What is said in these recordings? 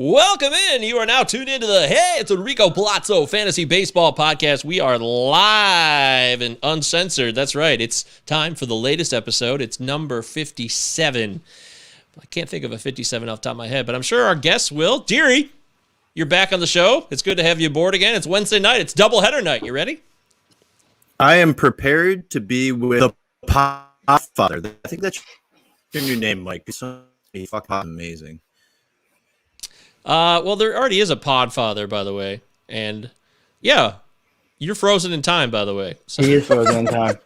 Welcome in. You are now tuned into the it's Enrico Palazzo Fantasy Baseball Podcast. We are live and uncensored. That's right. It's time for the latest episode. It's number 57. I can't think of a 57 off the top of my head, but I'm sure our guests will. Deary, you're back on the show. It's good to have you aboard again. It's Wednesday night. It's doubleheader night. You ready? I am prepared to be with the Podfather. I think that's your new name, Mike. It's fucking amazing. Well, there already is a Podfather, by the way. And, yeah, you're frozen in time, by the way. So. He is frozen in time.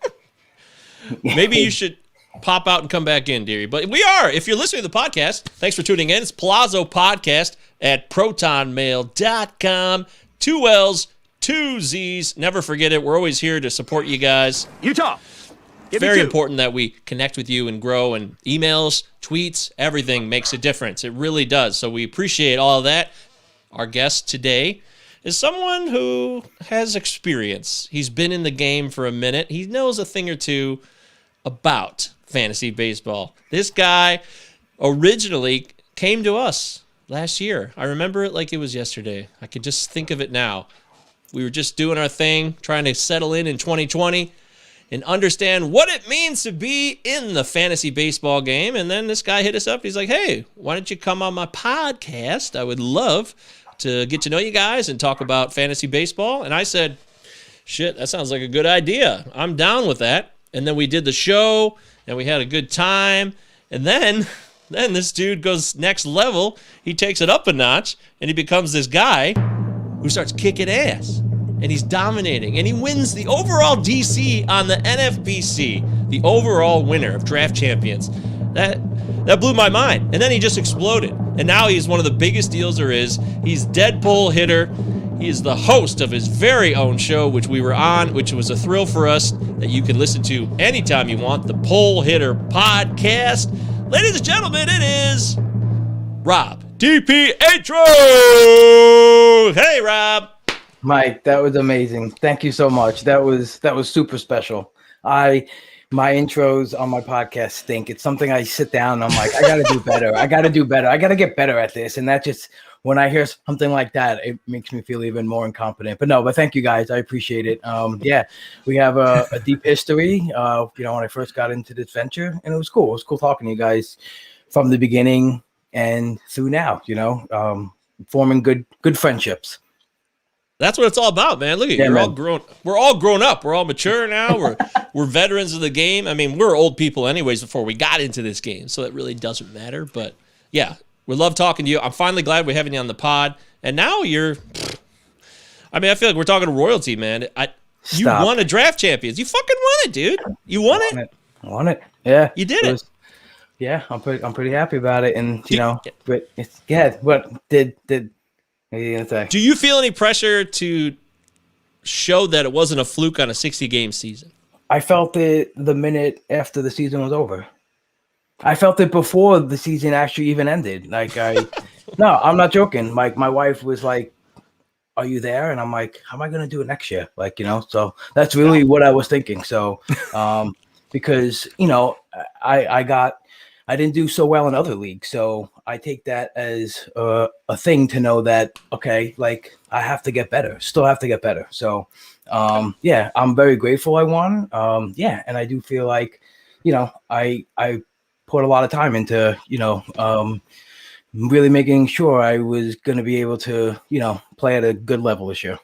Maybe you should pop out and come back in, dearie. But we are. If you're listening to the podcast, thanks for tuning in. It's Palazzo Podcast at protonmail.com. 2 L's, 2 Z's. Never forget it. We're always here to support you guys. Utah. Very important that we connect with you and grow, and emails, tweets, everything makes a difference. It really does. So we appreciate all of that. Our guest today is someone who has experience. He's been in the game for a minute. He knows a thing or two about fantasy baseball. This guy originally came to us last year. I remember it like it was yesterday. I could just think of it now. We were just doing our thing, trying to settle in 2020. And understand what it means to be in the fantasy baseball game. And then this guy hit us up. He's like, hey, why don't you come on my podcast? I would love to get to know you guys and talk about fantasy baseball. And I said, shit, that sounds like a good idea. I'm down with that. And then we did the show, and we had a good time. And then this dude goes next level. He takes it up a notch, and he becomes this guy who starts kicking ass. And he's dominating, and he wins the overall DC on the NFBC, the overall winner of Draft Champions. That blew my mind. And then he just exploded. And now he's one of the biggest deals there is. He's Deadpool hitter. He is the host of his very own show, which we were on, which was a thrill for us, that you can listen to anytime you want, the Pole Hitter Podcast. Ladies and gentlemen, it is Rob DiPietro. Hey, Rob. Mike, that was amazing. Thank you so much. That was super special. My intros on my podcast stink. It's something I sit down and I'm like, I got to do better. I got to do better. I got to get better at this. And that just, when I hear something like that, it makes me feel even more incompetent. But thank you guys. I appreciate it. Yeah, we have a deep history, when I first got into this venture, and it was cool. It was cool talking to you guys from the beginning and through now, forming good friendships. That's what it's all about, man. Look at you. We're all grown up. We're all mature now. We're veterans of the game. I mean, we're old people anyways before we got into this game, so that really doesn't matter. But yeah, we love talking to you. I'm finally glad we're having you on the pod. And now I feel like we're talking to royalty, man. You won a Draft Champions. You fucking won it, dude. You won it. I won it. Yeah. You did it. Yeah, I'm pretty happy about it. And but it's do you feel any pressure to show that it wasn't a fluke on a 60-game season? I felt it the minute after the season was over. I felt it before the season actually even ended. No, I'm not joking. Like, my wife was like, are you there? And I'm like, how am I going to do it next year? So that's really what I was thinking. So, because, I didn't do so well in other leagues, so I take that as a thing to know that, okay, like, I have to get better, still have to get better. So, yeah, I'm very grateful I won. And I do feel like, I put a lot of time into, really making sure I was going to be able to, play at a good level this year.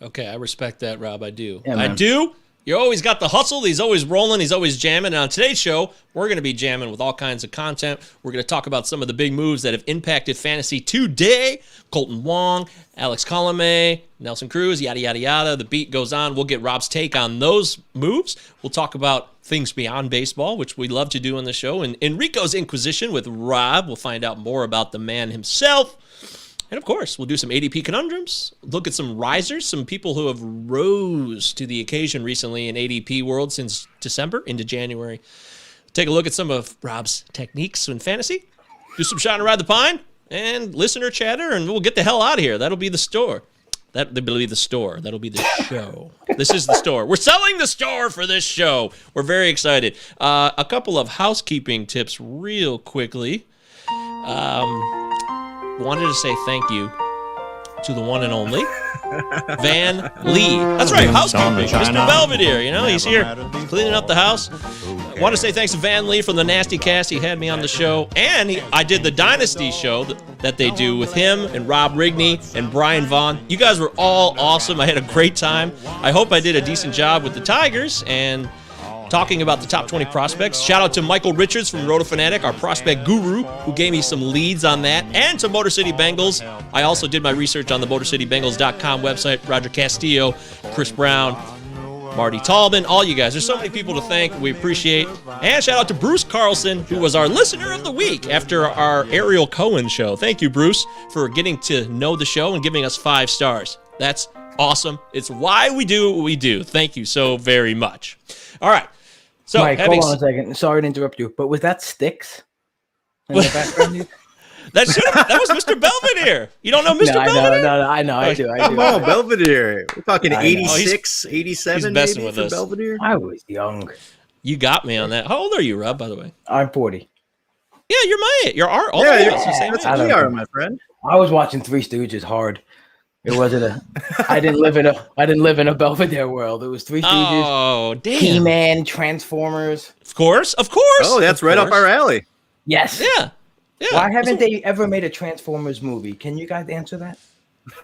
Okay, I respect that, Rob. I do. Yeah, I do. You always got the hustle. He's always rolling. He's always jamming. And on today's show, we're going to be jamming with all kinds of content. We're going to talk about some of the big moves that have impacted fantasy today. Colton Wong, Alex Colomé, Nelson Cruz, yada, yada, yada. The beat goes on. We'll get Rob's take on those moves. We'll talk about things beyond baseball, which we love to do on the show. And Enrico's Inquisition with Rob. We'll find out more about the man himself. And, of course, we'll do some ADP Conundrums, look at some risers, some people who have rose to the occasion recently in ADP world since December into January. Take a look at some of Rob's techniques in fantasy, do some shot and ride the pine, and listener chatter, and we'll get the hell out of here. That'll be the store. That'll be the store. That'll be the show. This is the store. We're selling the store for this show. We're very excited. A couple of housekeeping tips real quickly. wanted to say thank you to the one and only Van Lee. That's right, housekeeping. Mr. Belvedere, he's here cleaning up the house. I want to say thanks to Van Lee from the Nasty Cast. He had me on the show, and I did the Dynasty show that they do with him and Rob Rigney and Brian Vaughn. You guys were all awesome. I had a great time. I hope I did a decent job with the Tigers and talking about the top 20 prospects. Shout out to Michael Richards from Roto Fanatic, our prospect guru, who gave me some leads on that, and to Motor City Bengals. I also did my research on the MotorCityBengals.com website. Roger Castillo, Chris Brown, Marty Tallman, all you guys. There's so many people to thank. We appreciate. And shout out to Bruce Carlson, who was our listener of the week after our Ariel Cohen show. Thank you, Bruce, for getting to know the show and giving us 5 stars. That's awesome. It's why we do what we do. Thank you so very much. All right. So, Mike, hold on a second. Sorry to interrupt you, but was that Sticks in the background? That was Mr. Belvedere. You don't know Mr. Belvedere? No, I know. I do. Come on, Belvedere. We're talking 86, 87 he's messing maybe with for us. Belvedere. I was young. You got me on that. How old are you, Rob, by the way? I'm 40. Yeah, you're our Yeah, same that's age. we are, my friend. I was watching Three Stooges hard. It wasn't I didn't live in a Belvedere world. It was Three Stooges. Oh, damn. He-Man, Transformers. Of course. Oh, that's right up our alley. Yes. Yeah. Why haven't they ever made a Transformers movie? Can you guys answer that?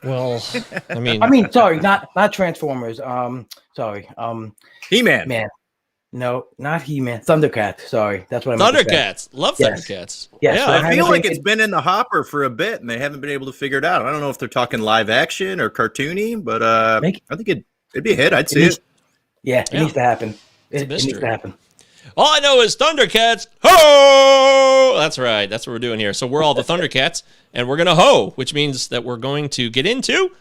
Well, I mean, sorry, not Transformers. He-Man. Man. No, not He-Man. Thundercats. Sorry, that's what I meant to say. Thundercats. Love Yes. Thundercats. Yes, Yeah, so I feel like it's been in the hopper for a bit, and they haven't been able to figure it out. I don't know if they're talking live action or cartoony, but I think it'd be a hit. I'd see it. Yeah, it needs to happen. It mystery. needs to happen. all I know is Thundercats. Ho! That's right. That's what we're doing here. So we're all the Thundercats, and we're going to ho, which means that we're going to get into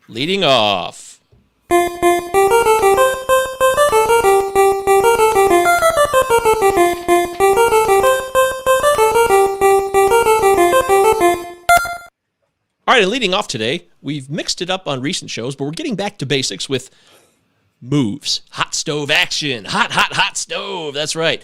leading off. All right, and leading off today, we've mixed it up on recent shows, but we're getting back to basics with moves. Hot stove action. Hot stove. That's right.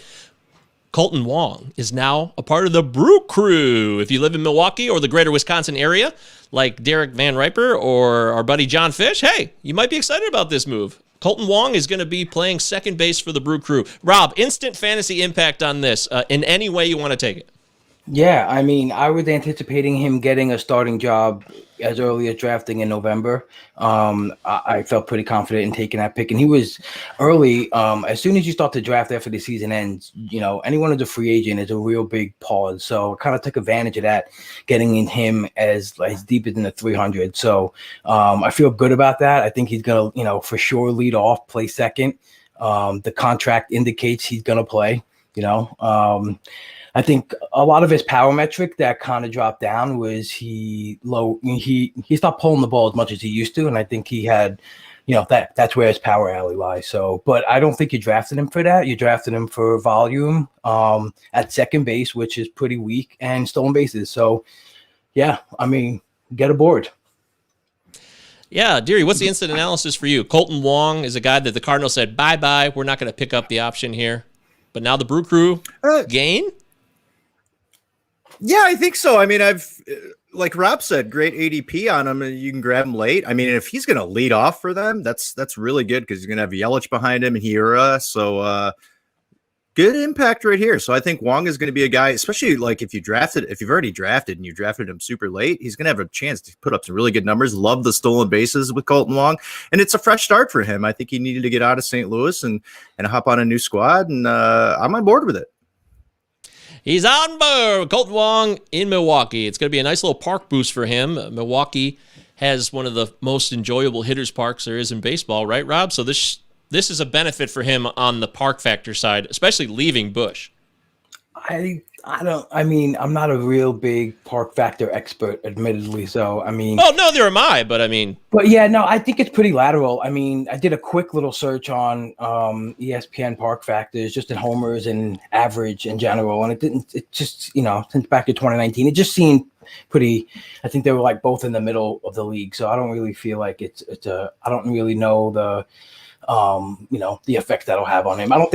Colton Wong is now a part of the Brew Crew. If you live in Milwaukee or the greater Wisconsin area, like Derek Van Riper or our buddy John Fish, hey, you might be excited about this move. Kolten Wong is going to be playing second base for the Brew Crew. Rob, instant fantasy impact on this in any way you want to take it. Yeah, I mean, I was anticipating him getting a starting job as early as drafting in November. I felt pretty confident in taking that pick, and he was early. As soon as you start to draft after the season ends, you know, anyone who's a free agent is a real big pause. So I kind of took advantage of that, getting in him as deep as in the 300. So I feel good about that. I think he's gonna, you know, for sure lead off, play second. The contract indicates he's gonna play. You know. I think a lot of his power metric that kind of dropped down was he stopped pulling the ball as much as he used to, and I think he had, you know, that's where his power alley lies. So, but I don't think you drafted him for that. You drafted him for volume at second base, which is pretty weak, and stolen bases. So, yeah, I mean, get aboard. Yeah, Deary, what's the instant analysis for you? Kolten Wong is a guy that the Cardinals said, bye-bye, we're not going to pick up the option here. But now the Brew Crew gain? Yeah, I think so. I mean, like Rob said, great ADP on him, and you can grab him late. I mean, if he's going to lead off for them, that's really good because he's going to have Yelich behind him and Hira. So good impact right here. So I think Wong is going to be a guy, especially like if you've already drafted and you drafted him super late, he's going to have a chance to put up some really good numbers. Love the stolen bases with Kolten Wong, and it's a fresh start for him. I think he needed to get out of St. Louis and hop on a new squad, and I'm on board with it. He's on board. Kolten Wong in Milwaukee. It's going to be a nice little park boost for him. Milwaukee has one of the most enjoyable hitters parks there is in baseball, right, Rob? So this is a benefit for him on the park factor side, especially leaving Busch. I'm not a real big park factor expert, admittedly. So, I mean. Oh, neither am I, but I mean. But yeah, no, I think it's pretty lateral. I mean, I did a quick little search on ESPN park factors, just in homers and average in general. And it just, you know, since back to 2019, it just seemed pretty, I think they were like both in the middle of the league. So I don't really feel like I don't really know you know, the effect that'll have on him. I don't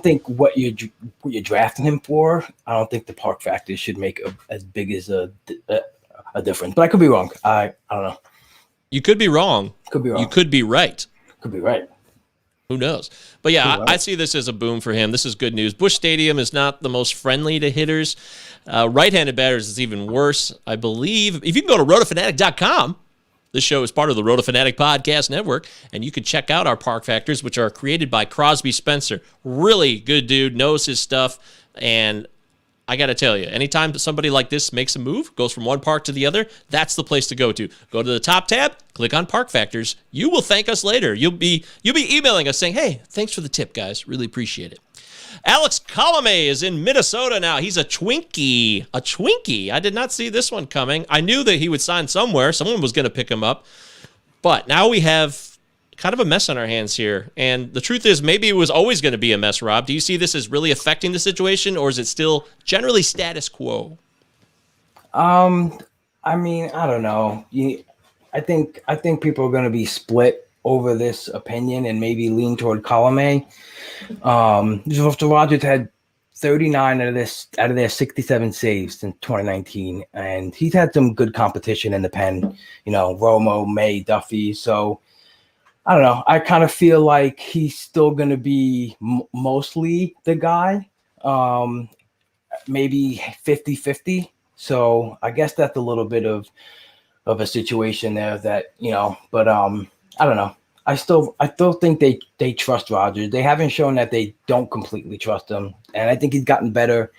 think what you're drafting him for. I don't think the park factor should make as big as a a difference. But I could be wrong. I don't know. You could be wrong. Could be wrong. You could be right. Could be right. Who knows? But yeah, I see this as a boom for him. This is good news. Busch Stadium is not the most friendly to hitters. Right-handed batters is even worse, I believe. If you can go to rotofanatic.com, this show is part of the Rotofanatic Podcast Network, and you can check out our Park Factors, which are created by Crosby Spencer. Really good dude, knows his stuff, and I got to tell you, anytime somebody like this makes a move, goes from one park to the other, that's the place to go to. Go to the top tab, click on Park Factors. You will thank us later. You'll be emailing us saying, hey, thanks for the tip, guys. Really appreciate it. Alex Colomé is in Minnesota now. He's a Twinkie. A Twinkie. I did not see this one coming. I knew that he would sign somewhere. Someone was going to pick him up. But now we have kind of a mess on our hands here. And the truth is, maybe it was always going to be a mess, Rob. Do you see this as really affecting the situation, or is it still generally status quo? I mean, I don't know. I think people are going to be split over this opinion and maybe lean toward Colomé. The Rogers had 39 out of their 67 saves in 2019, and he's had some good competition in the pen. Romo, May, Duffy. So I don't know. I kind of feel like he's still going to be mostly the guy, maybe 50-50. So I guess that's a little bit of a situation there that, but I don't know. I still think they trust Rogers. They haven't shown that they don't completely trust him. And I think he's gotten better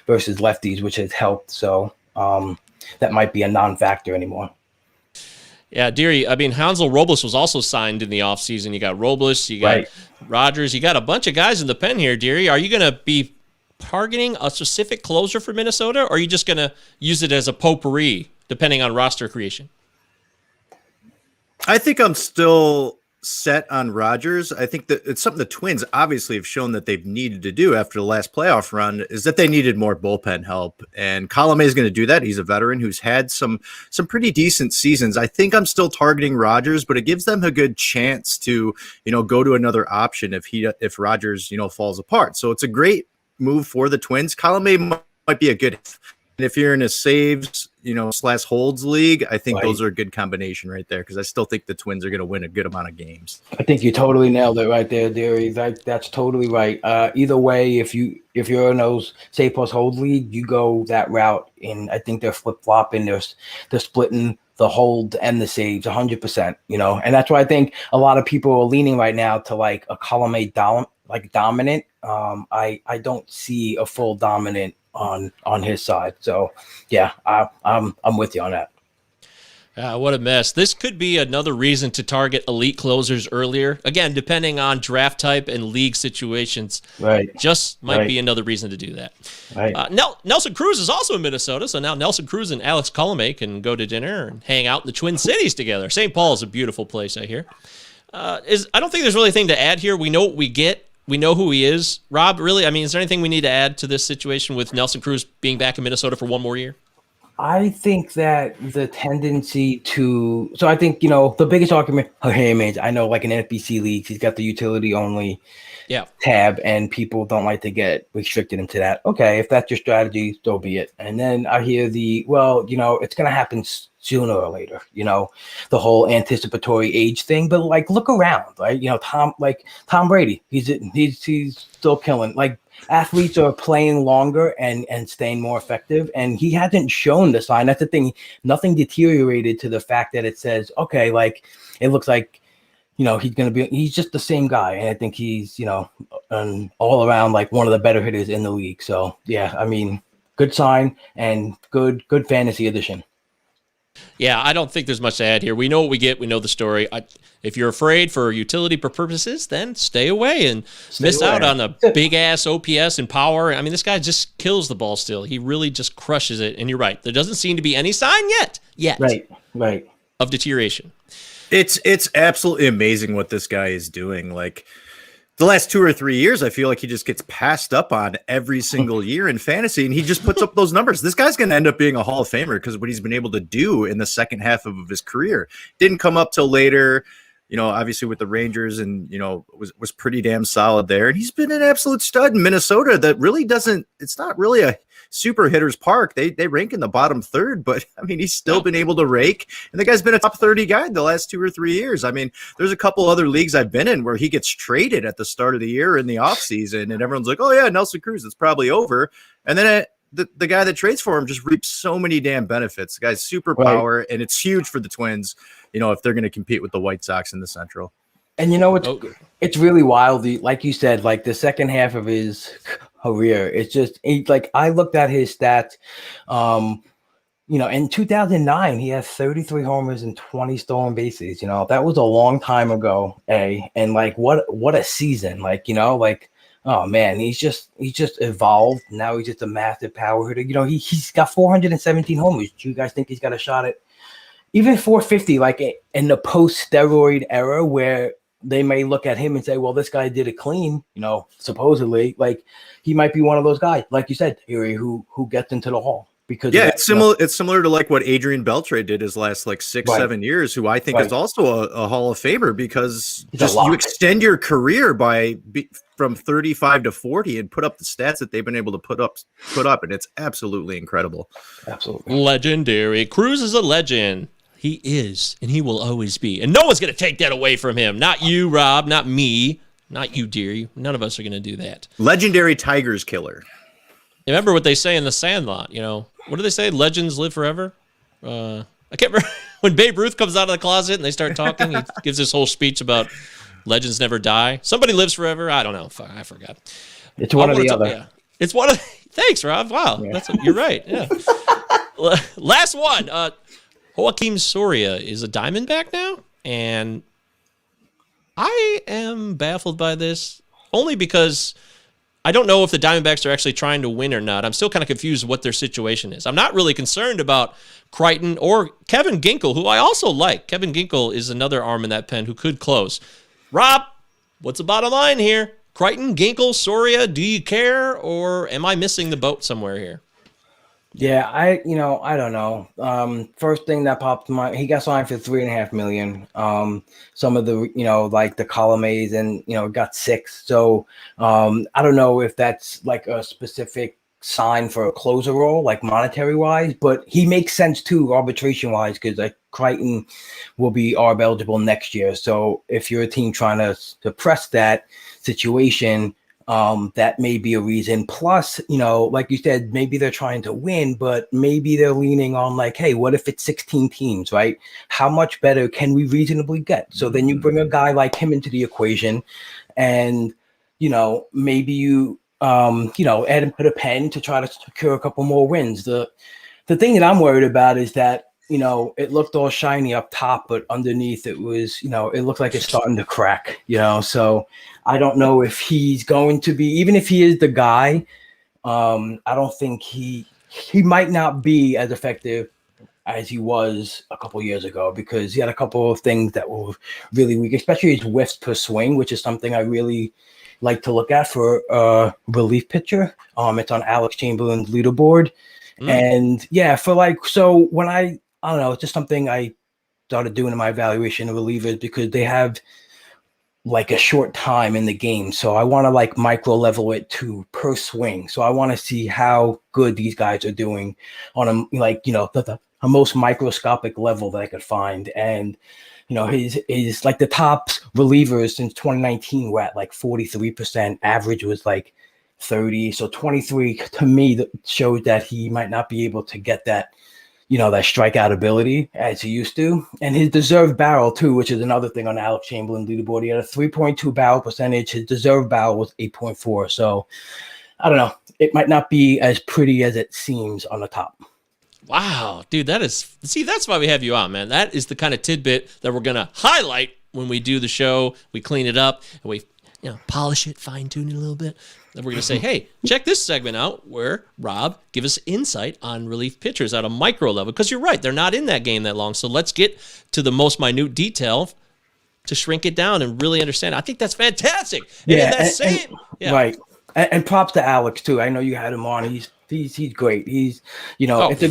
versus lefties, which has helped. So that might be a non-factor anymore. Yeah, Deary, I mean, Hansel Robles was also signed in the offseason. You got Robles, you got Rogers, you got a bunch of guys in the pen here, Deary. Are you going to be targeting a specific closer for Minnesota, or are you just going to use it as a potpourri, depending on roster creation? I think I'm still set on Rogers. I think that it's something the Twins obviously have shown that they've needed to do after the last playoff run, is that they needed more bullpen help. And Colomé is going to do that. He's a veteran who's had some pretty decent seasons. I think I'm still targeting Rogers, but it gives them a good chance to, go to another option if Rogers, falls apart. So it's a great move for the Twins. Colomé might be a good, and if you're in a saves, / holds league, I think those are a good combination right there, because I still think the Twins are going to win a good amount of games. I think you totally nailed it right there, Deary. That's totally right. Either way, if you're in those save plus hold league, you go that route, and I think they're flip flopping. They're splitting the hold and the saves 100%. And that's why I think a lot of people are leaning right now to like a Colomé dominant. I don't see a full dominant on his side. So yeah, I'm with you on that. What a mess. This could be another reason to target elite closers earlier. Again, depending on draft type and league situations. Right. Just might be another reason to do that. Right. Nelson Cruz is also in Minnesota, so now Nelson Cruz and Alex Colomé can go to dinner and hang out in the Twin Cities together. St. Paul is a beautiful place, I hear. I don't think there's really anything to add here. We know what we get. We know who he is. Rob, really, I mean, is there anything we need to add to this situation with Nelson Cruz being back in Minnesota for one more year? I think that the tendency to – so I think, the biggest argument – I know like in NFBC leagues, he's got the utility only tab, and people don't like to get restricted into that. Okay, if that's your strategy, so be it. And then I hear it's going to happen sooner or later, the whole anticipatory age thing. But like, look around, right? Tom Brady, he's still killing. Like, athletes are playing longer and staying more effective, and he hasn't shown the sign. That's the thing. Nothing deteriorated to the fact that it says, okay, like it looks like, he's just the same guy. And I think he's, an all around like one of the better hitters in the league. So yeah, I mean, good sign and good fantasy addition. Yeah, I don't think there's much to add here. We know what we get. We know the story. If you're afraid for utility purposes, then stay away and miss out on a big-ass OPS and power. I mean, this guy just kills the ball still. He really just crushes it. And you're right. There doesn't seem to be any sign yet. Right. Of deterioration. It's absolutely amazing what this guy is doing. Like, the last 2 or 3 years, I feel like he just gets passed up on every single year in fantasy, and he just puts up those numbers. This guy's going to end up being a Hall of Famer because what he's been able to do in the second half of his career didn't come up till later, obviously with the Rangers, and, was pretty damn solid there. And he's been an absolute stud in Minnesota that really doesn't – it's not really a Super Hitters Park, they rank in the bottom third, but I mean, he's still been able to rake, and the guy's been a top 30 guy the last 2 or 3 years. I mean, there's a couple other leagues I've been in where he gets traded at the start of the year in the offseason, and everyone's like, oh yeah, Nelson Cruz, it's probably over. And then the guy that trades for him just reaps so many damn benefits. The guy's superpower, and it's huge for the Twins, if they're going to compete with the White Sox in the Central. And it's really wild. Like you said, like the second half of his career, it's just like I looked at his stats. In 2009, he had 33 homers and 20 stolen bases. That was a long time ago. And like what a season! Oh man, he's just evolved. Now he's just a massive power hitter. He's got 417 homers. Do you guys think he's got a shot at even 450? Like in the post-steroid era, where they may look at him and say, "Well, this guy did it clean." Supposedly, like he might be one of those guys, like you said, Erie, who gets into the Hall. Because it's similar. It's similar to like what Adrian Beltre did his last 6-7 years, who I think is also a Hall of Famer, because you extend your career from 35 to 40 and put up the stats that they've been able to put up, and it's absolutely incredible. Absolutely legendary. Cruz is a legend. He is, and he will always be, and no one's going to take that away from him. Not you, Rob. Not me. Not you, dearie. None of us are going to do that. Legendary Tigers killer. Remember what they say in The Sandlot, What do they say? Legends live forever? I can't remember. When Babe Ruth comes out of the closet and they start talking, he gives this whole speech about legends never die. Somebody lives forever. I don't know. I forgot. It's one or the other. Yeah. It's one of the... Thanks, Rob. Wow. Yeah. You're right. Yeah. Last one. Joaquin Soria is a Diamondback now, and I am baffled by this only because I don't know if the Diamondbacks are actually trying to win or not. I'm still kind of confused what their situation is. I'm not really concerned about Crichton or Kevin Ginkel, who I also like. Kevin Ginkel is another arm in that pen who could close. Rob, what's the bottom line here? Crichton, Ginkel, Soria, do you care, or am I missing the boat somewhere here? Yeah, I don't know. First thing that popped to mind, he got signed for $3.5 million. Some of the, like the column A's and, got 6. So, I don't know if that's like a specific sign for a closer role, like monetary wise, but he makes sense too, arbitration wise, because like Crichton will be ARB eligible next year. So if you're a team trying to press that situation, that may be a reason. Plus, like you said, maybe they're trying to win, but maybe they're leaning on like, hey, what if it's 16 teams, right? How much better can we reasonably get? So then you bring a guy like him into the equation, and maybe you add him to the pen to try to secure a couple more wins. The thing that I'm worried about is that it looked all shiny up top, but underneath it was, it looked like it's starting to crack, so I don't know if he's going to be, even if he is the guy, I don't think he might not be as effective as he was a couple years ago, because he had a couple of things that were really weak, especially his whiffs per swing, which is something I really like to look at for a relief pitcher. It's on Alex Chamberlain's leaderboard. And yeah, so when I don't know, it's just something I started doing in my evaluation of relievers, because they have like a short time in the game. So I want to like micro level it to per swing. So I want to see how good these guys are doing on the most microscopic level that I could find. And, his like the top relievers since 2019 were at like 43%. Average was like 30. So 23 to me that showed that he might not be able to get that, that strikeout ability as he used to. And his deserved barrel too, which is another thing on Alex Chamberlain leaderboard. He had a 3.2 barrel percentage. His deserved barrel was 8.4. So I don't know. It might not be as pretty as it seems on the top. Wow, dude, that's why we have you on, man. That is the kind of tidbit that we're going to highlight when we do the show. We clean it up and we polish it, fine tune it a little bit. Then we're going to say, hey, check this segment out where Rob give us insight on relief pitchers at a micro level. Because you're right, they're not in that game that long. So let's get to the most minute detail to shrink it down and really understand. I think that's fantastic. Right. And props to Alex too. I know you had him on. He's great. He's it's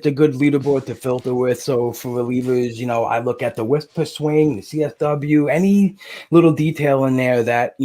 a good leaderboard to filter with. So for relievers, I look at the whip per swing, the CSW, any little detail in there that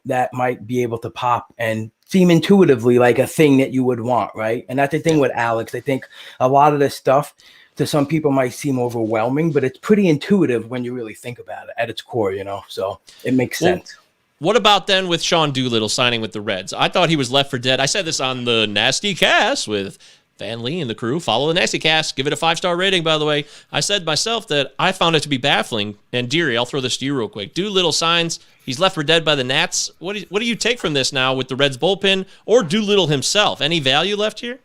that might be able to pop and seem intuitively like a thing that you would want, right? And that's the thing with Alex. I think a lot of this stuff to some people might seem overwhelming, but it's pretty intuitive when you really think about it at its core, so it makes sense. What about then with Sean Dolittle signing with the Reds? I thought he was left for dead. I said this on the Nasty Cast with Van Lee and the crew. Follow the Nasty Cast. Give it a 5-star rating, by the way. I said myself that I found it to be baffling. And Deary, I'll throw this to you real quick. Dolittle signs. He's left for dead by the Nats. What do you take from this now with the Reds bullpen or Dolittle himself? Any value left here?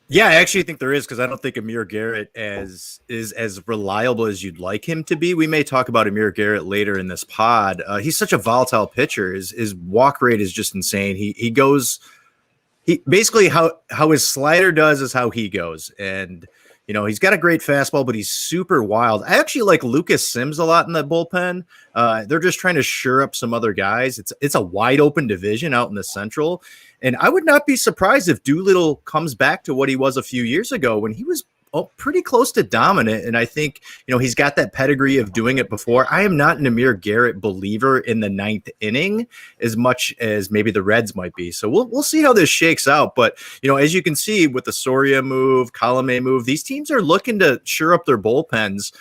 Yeah, I actually think there is, because I don't think Amir Garrett is as reliable as you'd like him to be. We may talk about Amir Garrett later in this pod. He's such a volatile pitcher. His walk rate is just insane. He basically how his slider does is how he goes. And he's got a great fastball, but he's super wild. I actually like Lucas Sims a lot in the bullpen. They're just trying to shore up some other guys. It's a wide open division out in the Central. And I would not be surprised if Dolittle comes back to what he was a few years ago when he was pretty close to dominant. And I think, he's got that pedigree of doing it before. I am not an Amir Garrett believer in the 9th inning as much as maybe the Reds might be. So we'll see how this shakes out. But, as you can see with the Soria move, Colome move, these teams are looking to shore up their bullpens.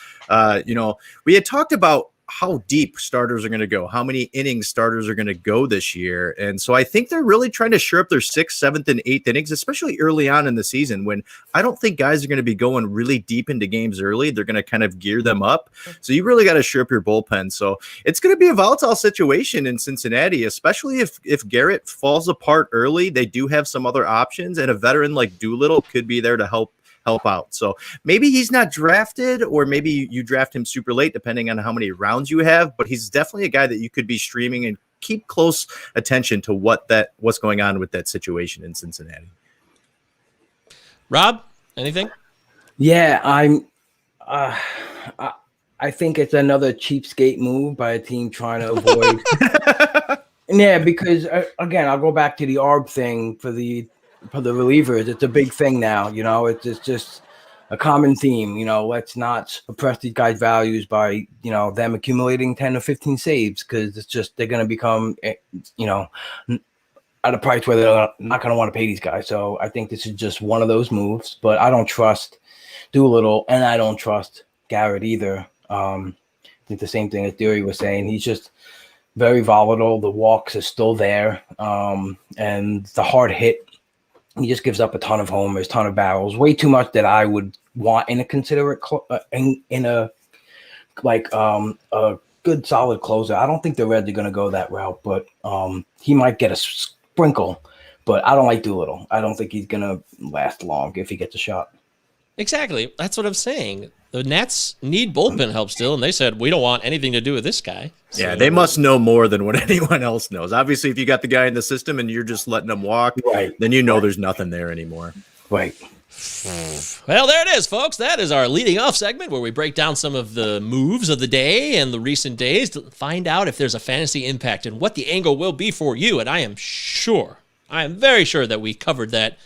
We had talked about how deep starters are going to go, how many innings starters are going to go this year. And so I think they're really trying to shore up their 6th, 7th, and 8th innings, especially early on in the season when I don't think guys are going to be going really deep into games early. They're going to kind of gear them up. So you really got to shore up your bullpen. So it's going to be a volatile situation in Cincinnati, especially if Garrett falls apart early. They do have some other options, and a veteran like Dolittle could be there to help out. So maybe he's not drafted, or maybe you draft him super late, depending on how many rounds you have, but he's definitely a guy that you could be streaming and keep close attention to what's going on with that situation in Cincinnati. Rob, anything? Yeah, I think it's another cheapskate move by a team trying to avoid. Yeah, because again, I'll go back to the ARB thing for the relievers. It's a big thing now. It's just a common theme. Let's not oppress these guys' values by them accumulating 10 or 15 saves, because it's just they're going to become at a price where they're not going to want to pay these guys. So I think this is just one of those moves. But I don't trust Dolittle, and I don't trust Garrett either. I think the same thing as Deary was saying. He's just very volatile. The walks are still there, and the hard hit. He just gives up a ton of homers, ton of barrels, way too much that I would want in a considerate in a good solid closer. I don't think the Reds are going to go that route, but he might get a sprinkle. But I don't like Dolittle. I don't think he's going to last long if he gets a shot. Exactly. That's what I'm saying. The Nats need bullpen help still, and they said, we don't want anything to do with this guy. So, yeah, they must know more than what anyone else knows. Obviously, if you got the guy in the system and you're just letting him walk, right, then there's nothing there anymore. Right. Well, there it is, folks. That is our leading off segment where we break down some of the moves of the day and the recent days to find out if there's a fantasy impact and what the angle will be for you. And I am very sure that we covered that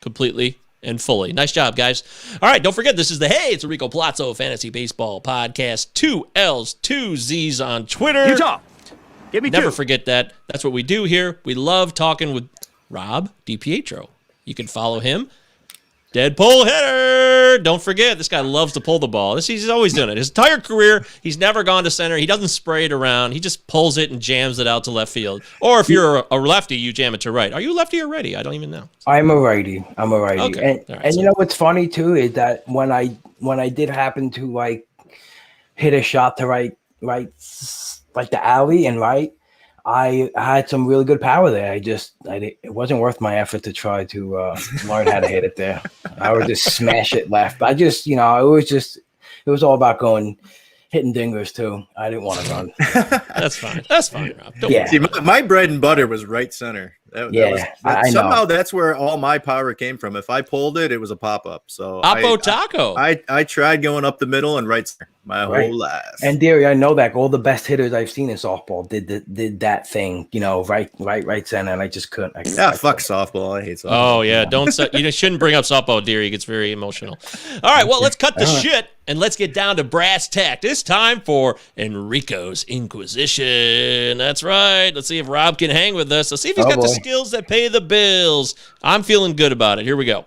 completely and fully. Nice job, guys. All right, don't forget, this is it's Enrico Palazzo Fantasy Baseball Podcast. 2 L's, 2 Z's on Twitter. Utah. Give me Never 2. forget that. That's what we do here. We love talking with Rob DiPietro. You can follow him. Deadpool hitter. Don't forget, this guy loves to pull the ball. He's always doing it. His entire career, he's never gone to center. He doesn't spray it around. He just pulls it and jams it out to left field. Or if you're a lefty, you jam it to right. Are you lefty or righty? I don't even know. I'm a righty. Okay. And you know what's funny too is that when I did happen to hit a shot to right, like the alley and right, I had some really good power there. It wasn't worth my effort to try to learn how to hit it there. I would just smash it left. But it was all about hitting dingers too. I didn't want to run. That's fine, Rob. See, my bread and butter was right center. Somehow that's where all my power came from. If I pulled it, it was a pop-up. So Oppo Taco. I tried going up the middle and right my Right. whole life. And Deary, I know that all the best hitters I've seen in softball did that thing, right center, and I just couldn't. Fuck softball. I hate softball. Oh yeah, you shouldn't bring up softball, dear. He gets very emotional. All right, well, let's cut the shit and let's get down to brass tack. It's time for Enrico's Inquisition. That's right. Let's see if Rob can hang with us. Let's see if he's got the skills that pay the bills. I'm feeling good about it. Here we go.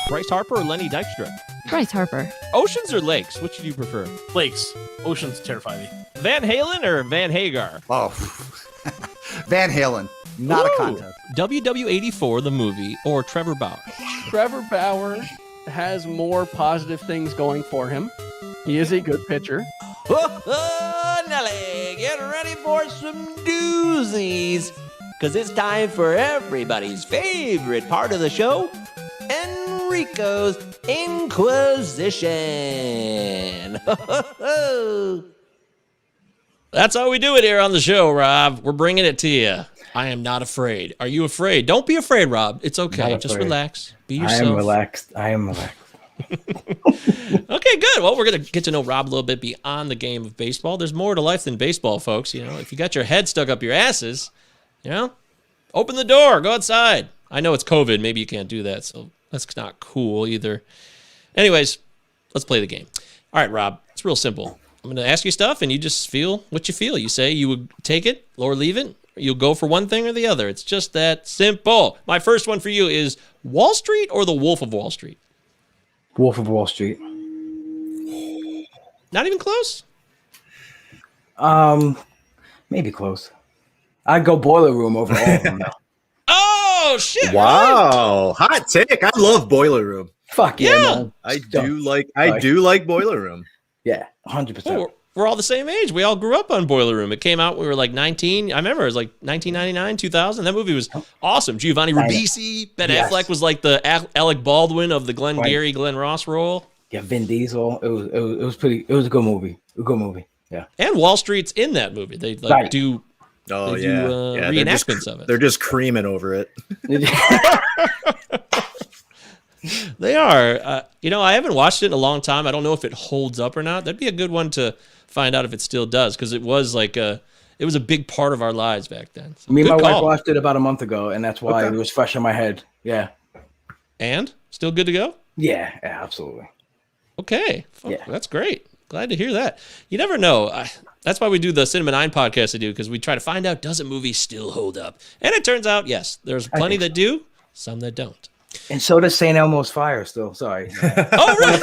Bryce Harper or Lenny Dykstra? Bryce Harper. Oceans or lakes? Which do you prefer? Lakes. Oceans terrify me. Van Halen or Van Hagar? Oh, Van Halen. Not a contest. WW84, the movie, or Trevor Bauer? Trevor Bauer has more positive things going for him. He is a good pitcher. Nelly, get ready for some doozies, because it's time for everybody's favorite part of the show, Enrico's Inquisition. That's how we do it here on the show, Rob. We're bringing it to you. I am not afraid. Are you afraid? Don't be afraid, Rob. It's okay. Just relax. Be yourself. I am relaxed. Okay, good. Well, we're going to get to know Rob a little bit beyond the game of baseball. There's more to life than baseball, folks. You know, if you got your head stuck up your asses, open the door, go outside. I know it's COVID. Maybe you can't do that, so that's not cool either. Anyways, let's play the game. All right, Rob, it's real simple. I'm going to ask you stuff, and you just feel what you feel. You say you would take it or leave it. You'll go for one thing or the other. It's just that simple. My first one for you is Wall Street or The Wolf of Wall Street? Wolf of Wall Street. Not even close? Maybe close. I'd go Boiler Room over all of them, though. Oh, shit. Wow. Hot take. I love Boiler Room. Fuck yeah, man. I do like Boiler Room. Yeah, 100%. Well, we're all the same age. We all grew up on Boiler Room. It came out when we were like 19. I remember it was like 1999, 2000. That movie was awesome. Giovanni Ribisi, Ben Affleck was like the Alec Baldwin of the Glenn Gary, Glenn Ross role. Yeah, Vin Diesel. It was a good movie. Yeah. And Wall Street's in that movie. They do. Oh, they do, reenactments of it. They're just creaming over it. They are. I haven't watched it in a long time. I don't know if it holds up or not. That'd be a good one to find out if it still does, because it was like it was a big part of our lives back then. So, me and my wife watched it about a month ago, and that's why it was fresh in my head. Yeah. And still good to go? Yeah, absolutely. Okay. That's great. Glad to hear that. You never know. That's why we do the Cinema 9 podcast because we try to find out, does a movie still hold up? And it turns out, yes, there's plenty that do, some that don't. And so does St. Elmo's Fire still. Sorry. Oh, really?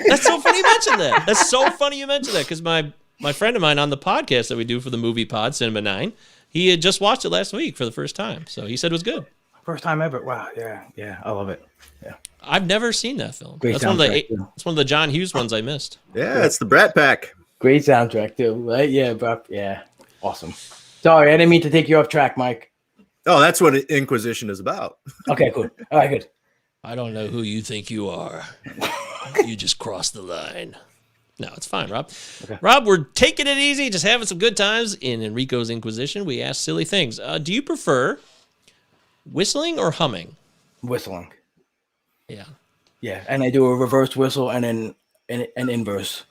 That's so funny you mentioned that. That's so funny you mentioned that, because my friend of mine on the podcast that we do for the movie pod, Cinema 9, he had just watched it last week for the first time. So he said it was good. First time ever. Wow. Yeah. I love it. Yeah. I've never seen that film. Great That's one of the John Hughes ones I missed. Yeah, it's the Brat Pack. Great soundtrack too, right? Yeah, bro. Yeah. Awesome. Sorry, I didn't mean to take you off track, Mike. Oh, that's what Inquisition is about. Okay, cool. All right, good. I don't know who you think you are. You just crossed the line. No, it's fine, Rob. Okay. Rob, we're taking it easy, just having some good times in Enrico's Inquisition. We ask silly things. Do you prefer whistling or humming? Whistling. Yeah. Yeah, and I do a reverse whistle and then an inverse.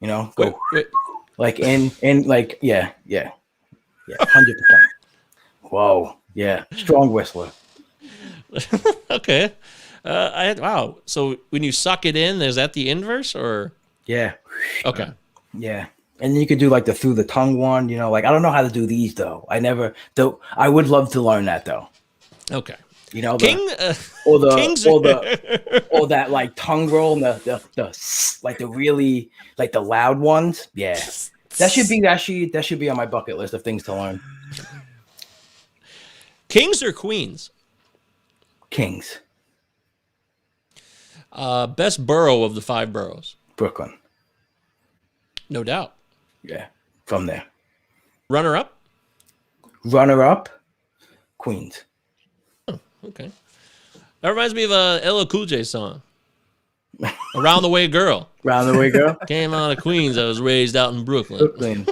Wait. Like yeah, 100%. Whoa, yeah, strong whistler. Okay. Wow. So when you suck it in, is that the inverse or? Yeah. Okay. Yeah. And you could do like the through the tongue one, I don't know how to do these though. I would love to learn that though. Okay. Or that like tongue roll and the like the really like the loud ones. Yeah. That should be on my bucket list of things to learn. Kings or queens? Kings. Best borough of the 5 boroughs? Brooklyn. No doubt. Yeah, from there. Runner up? Queens. Oh, okay. That reminds me of a LL Cool J song. Around the Way Girl. Round the Way Girl? Came out of Queens. I was raised out in Brooklyn.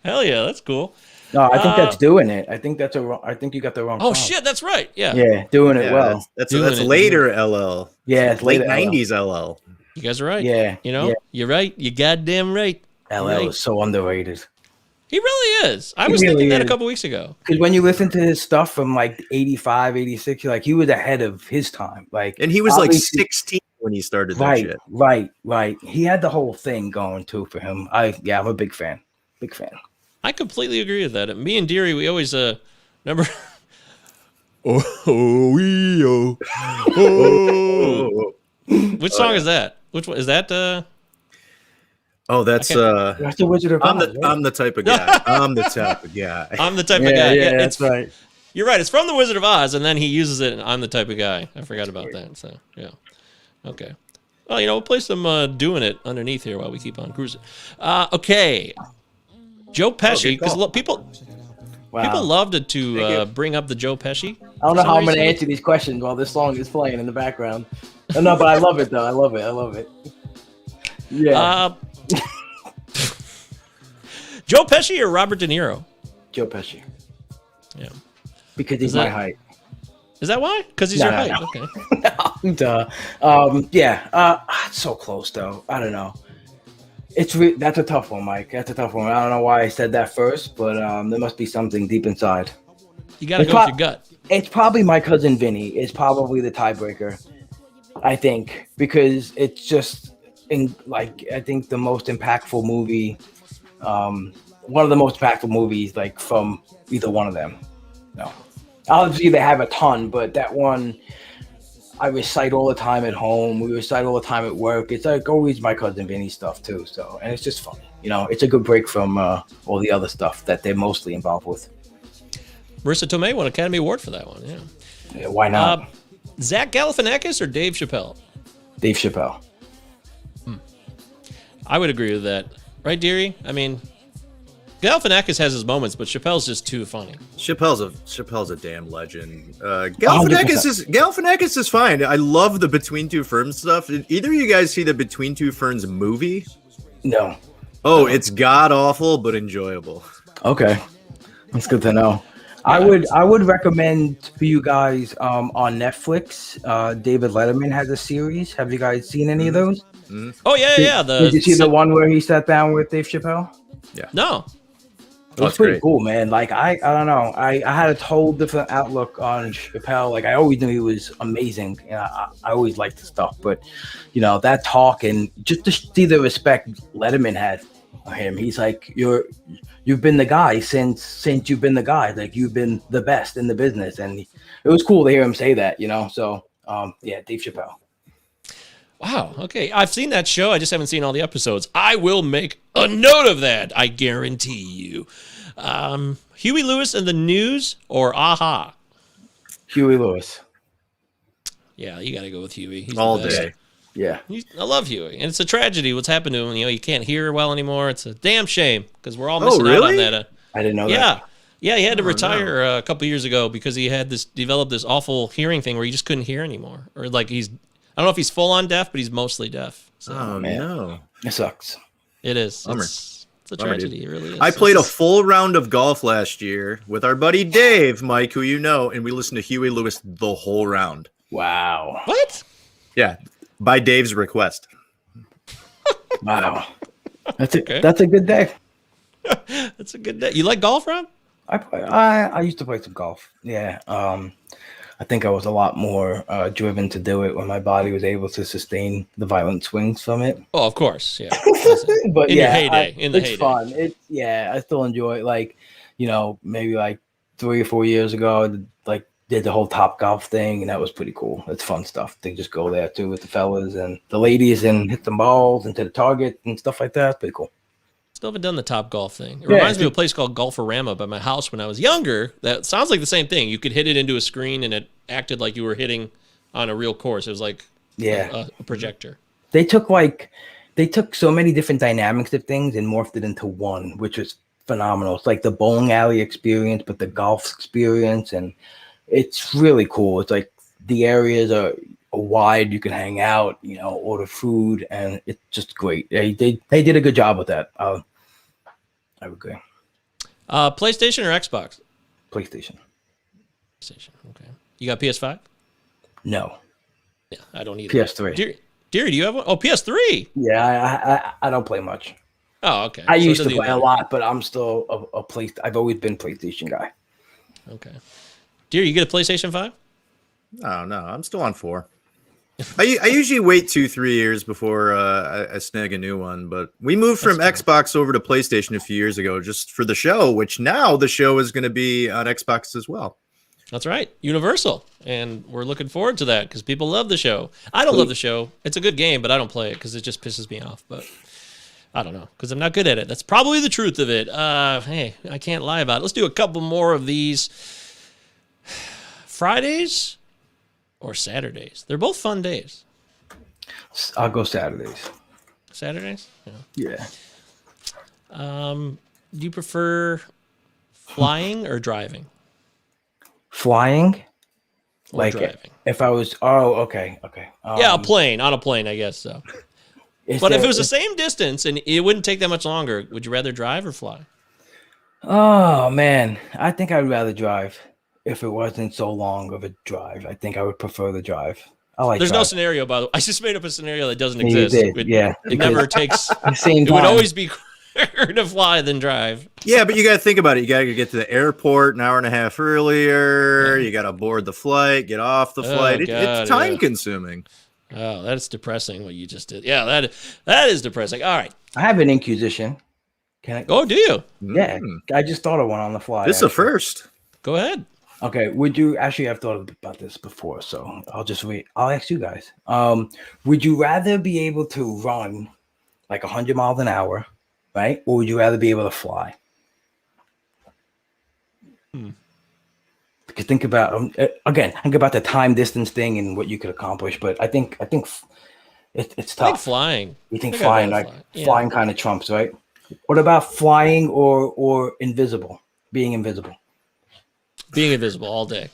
Hell yeah, that's cool. No, I think that's doing it. I think that's I think you got the wrong. Oh shit, that's right. Yeah. Yeah, doing it well. That's later LL. Yeah, it's late later LL. 90s LL. You guys are right. Yeah, You know, yeah. you're right. You goddamn right. LL Right. is so underrated. He really is. I He was really thinking that a is. couple weeks ago. Because when you listen to his stuff from like 85, 86, you're like, he was ahead of his time. Like, And he was like obviously- 16 when he started that right, shit. right. He had the whole thing going too for him. I'm a big fan. Big fan. I completely agree with that. Me and Deary, we always remember. Oh. Which song is that? Which one is that? Oh, that's That's the Wizard of Oz. I'm the type of guy. I'm the type of guy. I'm the type of guy. Yeah, it's that's right. You're right. It's from The Wizard of Oz, and then he uses it. And I'm the type of guy. I forgot about that. So yeah, okay. Well, we'll play some "Doing It" underneath here while we keep on cruising. Okay, Joe Pesci, because people loved it to bring up the Joe Pesci. I don't know how I'm going to answer these questions while this song is playing in the background. No, but I love it though. I love it. Yeah. Joe Pesci or Robert De Niro? Joe Pesci. Yeah. Because he's my height. Is that why? Because he's your height. No. Okay. Duh. It's so close though. I don't know. That's a tough one, Mike. That's a tough one. I don't know why I said that first, but there must be something deep inside. You got to go with your gut. It's probably my cousin Vinny. Is probably the tiebreaker, I think, because it's just I think the most impactful movie, one of the most impactful movies, like from either one of them. No, obviously they have a ton, but that one I recite all the time at home. We recite all the time at work. It's like always my cousin Vinny stuff too. So, and it's just funny. It's a good break from all the other stuff that they're mostly involved with. Marissa Tomei won Academy Award for that one. Yeah, why not? Zach Galifianakis or Dave Chappelle? Dave Chappelle. I would agree with that. Right, Deary? I mean, Galifianakis has his moments, but Chappelle's just too funny. Chappelle's a damn legend. Galifianakis is fine. I love the Between Two Ferns stuff. Did either of you guys see the Between Two Ferns movie? No. Oh, it's god awful but enjoyable. Okay, that's good to know. I would recommend for you guys on Netflix. David Letterman has a series. Have you guys seen any of those? Mm-hmm. Oh yeah. Did you see the one where he sat down with Dave Chappelle? Yeah. No. It was pretty cool, man. Like I don't know. I had a whole different outlook on Chappelle. Like I always knew he was amazing. I always liked the stuff, but that talk and just to see the respect Letterman had for him. He's like, you've been the guy since you've been the guy. Like you've been the best in the business, and it was cool to hear him say that. So Dave Chappelle. Wow. Okay. I've seen that show. I just haven't seen all the episodes. I will make a note of that. I guarantee you. Huey Lewis and the News or Aha? Huey Lewis. Yeah, you got to go with Huey. He's all the best. day. Yeah. I love Huey. And it's a tragedy what's happened to him. You can't hear well anymore. It's a damn shame because we're all missing out on that. I didn't know that. Yeah, he had to retire a couple years ago because he had developed this awful hearing thing where he just couldn't hear anymore. Or like I don't know if he's full on deaf, but he's mostly deaf. So. Oh, no. It sucks. It is. Bummer. It's a tragedy. It really is. I played a full round of golf last year with our buddy Dave, Mike, who you know, and we listened to Huey Lewis the whole round. Wow. What? Yeah, by Dave's request. Wow. That's a good day. That's a good day. You like golf, Rob? I used to play some golf. Yeah. I think I was a lot more driven to do it when my body was able to sustain the violent swings from it. Oh, of course, yeah. But in your heyday, it's fun. I still enjoy it. Like, maybe like 3 or 4 years ago, like did the whole Top Golf thing, and that was pretty cool. It's fun stuff to just go there too with the fellas and the ladies and hit the balls into the target and stuff like that. It's pretty cool. Still haven't done the Top Golf thing. It reminds me of a place called Golforama by my house when I was younger. That sounds like the same thing. You could hit it into a screen and it acted like you were hitting on a real course. It was like a projector. They took so many different dynamics of things and morphed it into one, which was phenomenal. It's like the bowling alley experience, but the golf experience, and it's really cool. It's like the areas are wide, you can hang out, order food, and it's just great. They did a good job with that. I would agree. PlayStation or Xbox? PlayStation. PlayStation. Okay. You got PS5? No. Yeah, I don't either. PS3. Deary, do you have one? Oh, PS3. Yeah, I don't play much. Oh, okay. I So it used to doesn't play even a matter. lot, but I'm still a play. I've always been PlayStation guy. Okay. Deary, you get a PlayStation 5? Oh no, I'm still on 4. I usually wait 2-3 years before I snag a new one, but we moved from Xbox over to PlayStation a few years ago just for the show, which now the show is going to be on Xbox as well. That's right. Universal. And we're looking forward to that because people love the show. I don't love the show. It's a good game, but I don't play it because it just pisses me off. But I don't know because I'm not good at it. That's probably the truth of it. Hey, I can't lie about it. Let's do a couple more of these. Fridays or Saturdays? They're both fun days. I'll go Saturdays. Saturdays? Yeah. Do you prefer flying or driving? Flying? Or Like driving? if I was, okay. Yeah, on a plane, I guess so. But if it was the same distance and it wouldn't take that much longer, would you rather drive or fly? Oh man, I think I'd rather drive. If it wasn't so long of a drive, I think I would prefer the drive. I like. There's no driving. scenario, by the way. I just made up a scenario that doesn't You exist. did, yeah. It never takes. At the same It time. would always be quicker to fly than drive. Yeah, but you got to think about it. You got to get to the airport an hour and a half earlier. You got to board the flight, get off the flight. God, It's time consuming. Oh, that's depressing what you just did. Yeah, that is depressing. All right. I have an Inquisition. Can I? Oh, do you? Yeah, I just thought of one on the fly. This is a actually. first. Go ahead. Okay, would you actually? I've thought about this before, so I'll just wait. I'll ask you guys. Would you rather be able to run like 100 miles an hour, right, or would you rather be able to fly? Because think about think about the time distance thing and what you could accomplish. But I think it's I tough. think flying. You think I think I'd flying, rather like fly. Yeah. flying, kind of trumps, right? What about flying or invisible? Being invisible. Being invisible all day.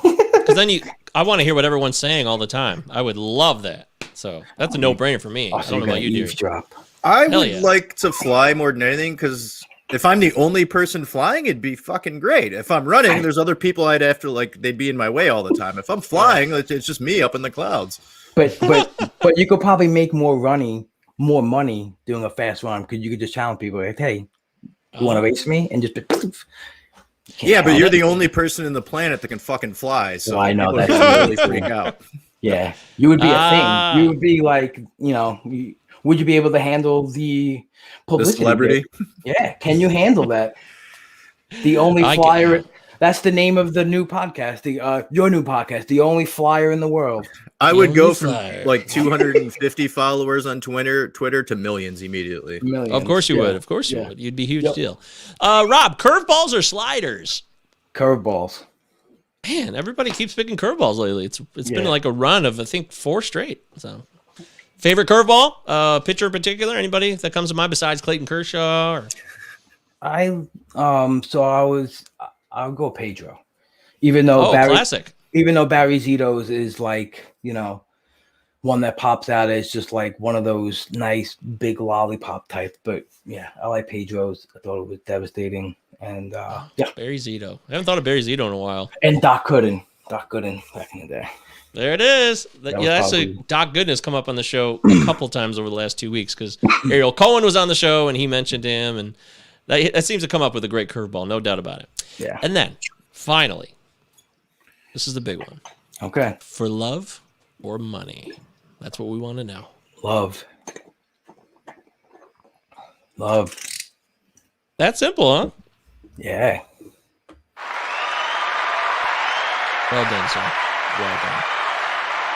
Because then I want to hear what everyone's saying all the time. I would love that. So that's a no-brainer for me. I So don't know you're about you, dear. eavesdrop. I Hell would yeah. like to fly more than anything because if I'm the only person flying, it'd be fucking great. If I'm running, there's other people I'd have to they'd be in my way all the time. If I'm flying, it's just me up in the clouds. But you could probably make more money doing a fast run because you could just challenge people like, hey, you want to race me? And just Yeah, but you're the only person in the planet that can fucking fly. So Well, I know, people are that's gonna really true. freak out. yeah, you would be a Ah. thing. You would be like, would you be able to handle the The publicity? celebrity. Yeah, can you handle that? The only I flyer. can. That's the name of the new podcast. Your new podcast, the only flyer in the world. I would go only from flyer. like 250 followers on Twitter to millions immediately. Millions. Of course you Yeah. would. Of course you Yeah. would. You'd be a huge Yep. deal. Rob, curveballs or sliders? Curveballs. Man, everybody keeps picking curveballs lately. It's been Yeah. like a run of I think 4 straight. So, favorite curveball? Pitcher in particular? Anybody that comes to mind besides Clayton Kershaw? Or... I'll go Pedro, even though Classic. even though Barry Zito's is like, one that pops out as just like one of those nice big lollipop type. But yeah, I like Pedro's. I thought it was devastating. And Barry Zito. I haven't thought of Barry Zito in a while. and Doc Gooden back in the day. There it is. was That's a probably- Doc Goodness come up on the show a couple times over the last 2 weeks because Ariel Cohen was on the show and he mentioned him, and that seems to come up with a great curveball, no doubt about it. Yeah. And then finally, this is the big one: Okay. for love or money. That's what we want to know. Love. That simple, huh? Yeah. Well done, sir. Well done.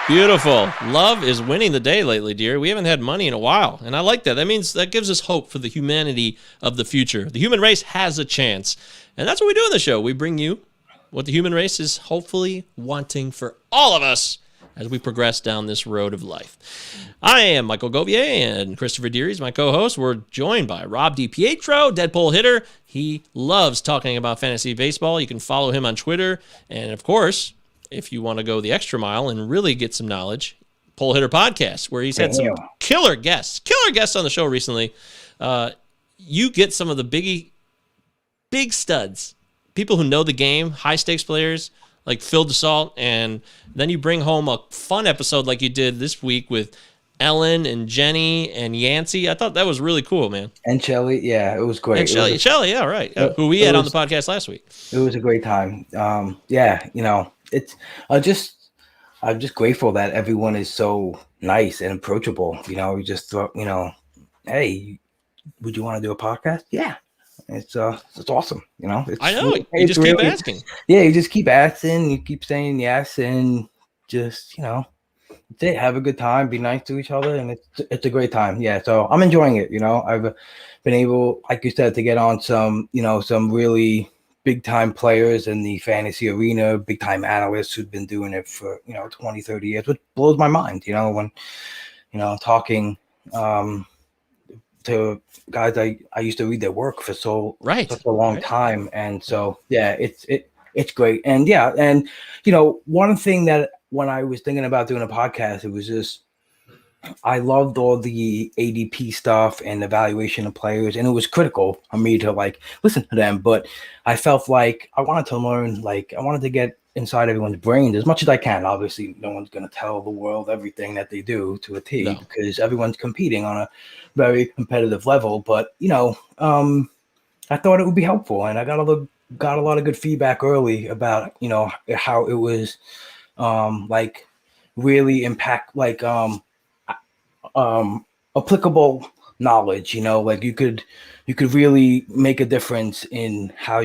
Beautiful. Love is winning the day lately, dear. We haven't had money in a while, and I like that. That means that gives us hope for the humanity of the future. The human race has a chance, and that's what we do on the show. We bring you what the human race is hopefully wanting for all of us as we progress down this road of life. I am Michael Govier, and Christopher Deary is my co-host. We're joined by Rob DiPietro, Deadpool hitter. He loves talking about fantasy baseball. You can follow him on Twitter, and of course, if you want to go the extra mile and really get some knowledge, Pole Hitter Podcast, where he's had some killer guests on the show recently. You get some of the big studs, people who know the game, high stakes players like Phil DeSalt, and then you bring home a fun episode like you did this week with Ellen and Jenny and Yancey. I thought that was really cool, man. And Shelly, yeah, it was great. And Shelly, yeah, right. Yeah, who we had on the podcast last week. It was a great time. Yeah, I'm just grateful that everyone is so nice and approachable. We just thought, hey, would you want to do a podcast? Yeah. It's awesome. I know. You just keep asking. Yeah, you just keep asking, you keep saying yes, and just, that's it. Have a good time, be nice to each other, and it's a great time. Yeah, so I'm enjoying it. I've been able, like you said, to get on some really big time players in the fantasy arena, big time analysts who've been doing it for 20, 30 years, which blows my mind. When talking to guys I used to read their work for such a long time, and so yeah, it's great. And yeah, and one thing that when I was thinking about doing a podcast, it was just I loved all the ADP stuff and evaluation of players, and it was critical for me to listen to them. But I felt like I wanted to learn, I wanted to get inside everyone's brains as much as I can. Obviously, no one's going to tell the world everything that they do to a T, because everyone's competing on a very competitive level. But I thought it would be helpful, and I got a lot of good feedback early about how it was really impact applicable knowledge. You could really make a difference in how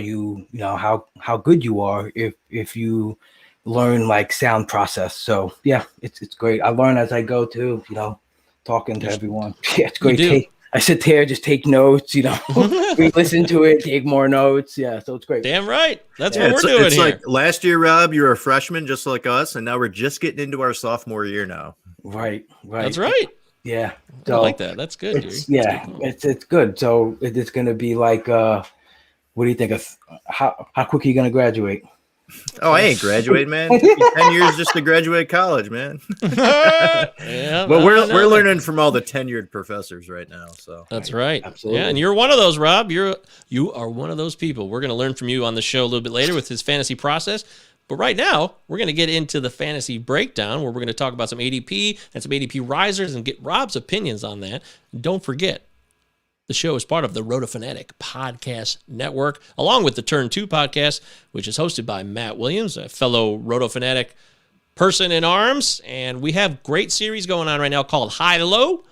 how good you are if you learn sound process. So yeah, it's great. I learn as I go too, talking to everyone. Yeah, it's great. I sit there, just take notes, we listen to it, take more notes. Yeah, so it's great. Damn right. That's what we're doing here. Like last year, Rob, you were a freshman just like us, and now we're just getting into our sophomore year now. Right. That's right. Yeah. So, I like that. That's good. It's good. So it's going to be what do you think of how quick are you going to graduate? Oh, I ain't graduating, man. It took me 10 years just to graduate college, man. Yeah, but we're learning from all the tenured professors right now. So that's right. Absolutely. Yeah, and you're one of those, Rob. You are one of those people. We're going to learn from you on the show a little bit later with his fantasy process. But right now, we're going to get into the fantasy breakdown, where we're going to talk about some ADP and some ADP risers and get Rob's opinions on that. And don't forget, the show is part of the RotoFanatic Podcast Network, along with the Turn 2 podcast, which is hosted by Matt Williams, a fellow RotoFanatic person in arms. And we have a great series going on right now called High to Low,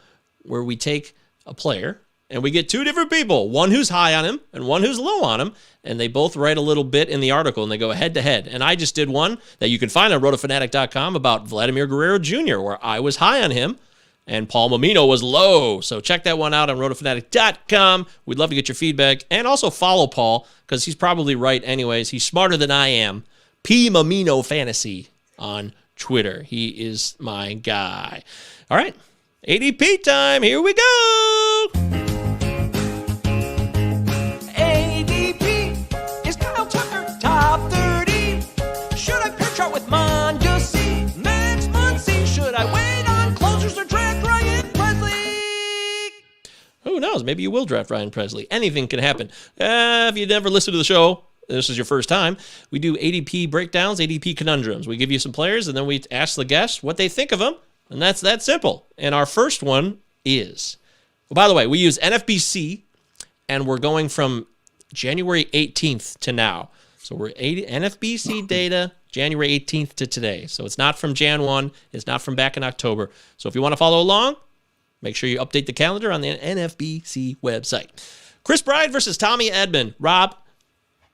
where we take a player and we get two different people, one who's high on him and one who's low on him, and they both write a little bit in the article, and they go head to head. And I just did one that you can find on rotofanatic.com about Vladimir Guerrero Jr., where I was high on him and Paul Mamino was low. So check that one out on rotofanatic.com. We'd love to get your feedback. And also follow Paul, because he's probably right anyways. He's smarter than I am. P. Mamino Fantasy on Twitter. He is my guy. All right, ADP time. Here we go. ADP is Kyle Tucker, top 30. Should I pitch out with Mondesi? Next month, see, should I wait on closers or draft Ryan Presley? Who knows? Maybe you will draft Ryan Presley. Anything can happen. If you never listened to the show, this is your first time, we do ADP breakdowns, ADP conundrums. We give you some players, and then we ask the guests what they think of them, and that's that simple. And our first one is, well, by the way, we use NFBC, and we're going from January 18th to now. So we're NFBC data, January 18th to today. So it's not from Jan 1. It's not from back in October. So if you want to follow along, make sure you update the calendar on the NFBC website. Chris Bryde versus Tommy Edman. Rob,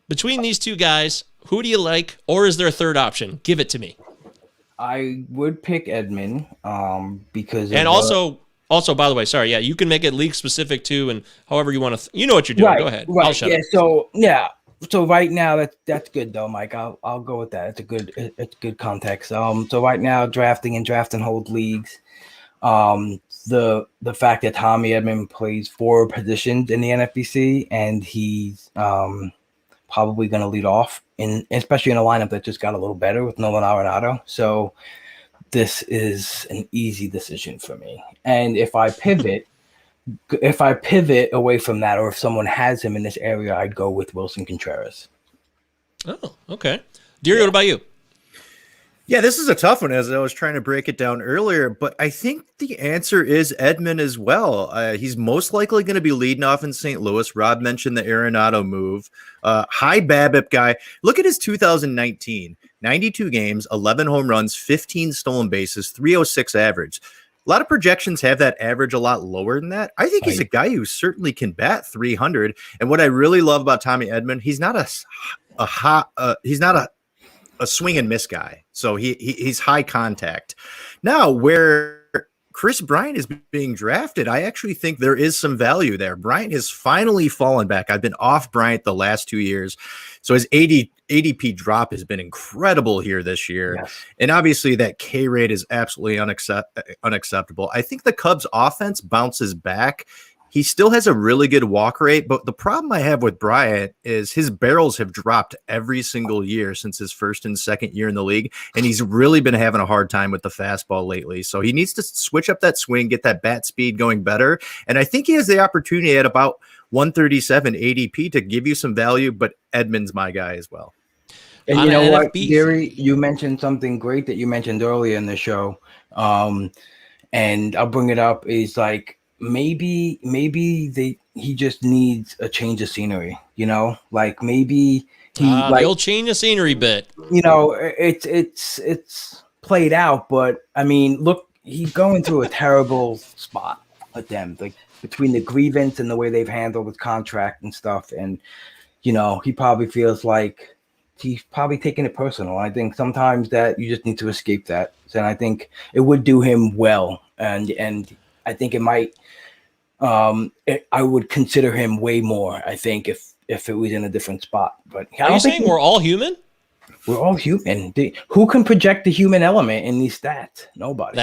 between these two guys, who do you like, or is there a third option? Give it to me. I would pick Edman because and also, by the way, sorry, yeah, you can make it league specific too, and however you want to. You know what you're doing. Right, go ahead. Right. I'll shut up. So right now that's good though, Mike. I'll go with that. It's good context. So right now drafting and draft and hold leagues. The fact that Tommy Edman plays 4 positions in the NFBC, and he's probably going to lead off, especially in a lineup that just got a little better with Nolan Arenado. So this is an easy decision for me. And if I pivot away from that, or if someone has him in this area, I'd go with Wilson Contreras. Oh, okay. Deary, what about you? Yeah, this is a tough one as I was trying to break it down earlier, but I think the answer is Edman as well. He's most likely going to be leading off in St. Louis. Rob mentioned the Arenado move. High BABIP guy. Look at his 2019, 92 games, 11 home runs, 15 stolen bases, 306 average. A lot of projections have that average a lot lower than that. I think he's a guy who certainly can bat 300. And what I really love about Tommy Edman, he's not a swing and miss guy. So he's high contact. Now, where Chris Bryant is being drafted, I actually think there is some value there. Bryant has finally fallen back. I've been off Bryant the last 2 years. So his ADP drop has been incredible here this year. Yes. And obviously that K rate is absolutely unacceptable. I think the Cubs offense bounces back. He still has a really good walk rate, but the problem I have with Bryant is his barrels have dropped every single year since his first and second year in the league, and he's really been having a hard time with the fastball lately. So he needs to switch up that swing, get that bat speed going better, and I think he has the opportunity at about 137 ADP to give you some value, but Edman's my guy as well. And you know what, Gary, you mentioned something great that you mentioned earlier in the show, and I'll bring it up, is like, maybe he just needs a change of scenery, you know, like maybe he'll change the scenery bit, you know, it's played out, but I mean, look, he's going through a terrible spot with them, like between the grievance and the way they've handled his contract and stuff. And, you know, he probably feels like he's probably taking it personal. I think sometimes that you just need to escape that. And I think it would do him well. And I think it might, I would consider him way more, I think, if it was in a different spot. But are you saying we're all human? We're all human. Who can project the human element in these stats? Nobody.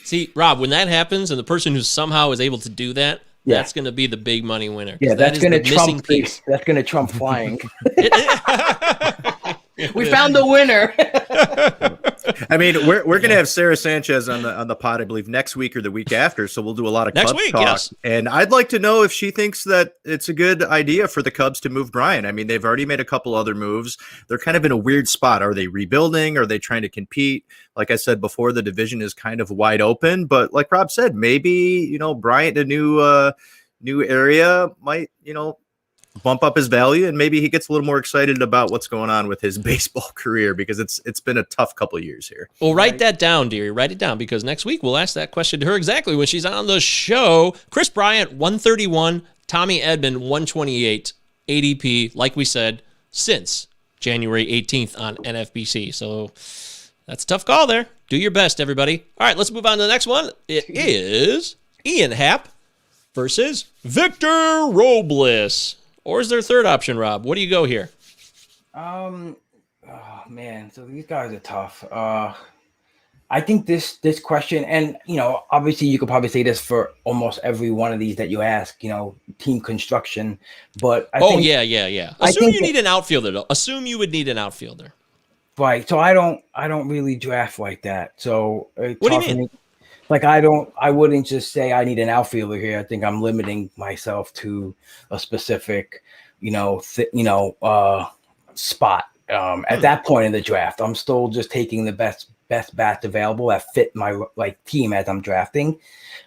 See, Rob, when that happens and the person who somehow is able to do that, that's going to be the big money winner. Yeah, that's going to trump piece. That's going to trump flying. We found the winner. I mean, we're going to have Sarah Sanchez on the pod, I believe, next week or the week after. So we'll do a lot of Cubs talk. Yes. And I'd like to know if she thinks that it's a good idea for the Cubs to move Bryant. I mean, they've already made a couple other moves. They're kind of in a weird spot. Are they rebuilding? Are they trying to compete? Like I said before, the division is kind of wide open. But like Rob said, maybe, you know, Bryant, a new area might, you know, bump up his value, and maybe he gets a little more excited about what's going on with his baseball career, because it's been a tough couple of years here. Well, write that down, dearie. Write it down, because next week we'll ask that question to her exactly when she's on the show. Chris Bryant, 131. Tommy Edman, 128. ADP, like we said, since January 18th on NFBC. So that's a tough call there. Do your best, everybody. All right, let's move on to the next one. It is Ian Happ versus Victor Robles. Or is there a third option, Rob? What do you go here? Oh man, so these guys are tough. I think this question, and you know, obviously you could probably say this for almost every one of these that you ask, you know, team construction. But I think, yeah. Assume you need an outfielder, though. Assume you would need an outfielder. Right. So I don't really draft like that. So what do you mean? Like I wouldn't just say I need an outfielder here. I think I'm limiting myself to a specific, spot. At that point in the draft, I'm still just taking the best bats available that fit my team as I'm drafting.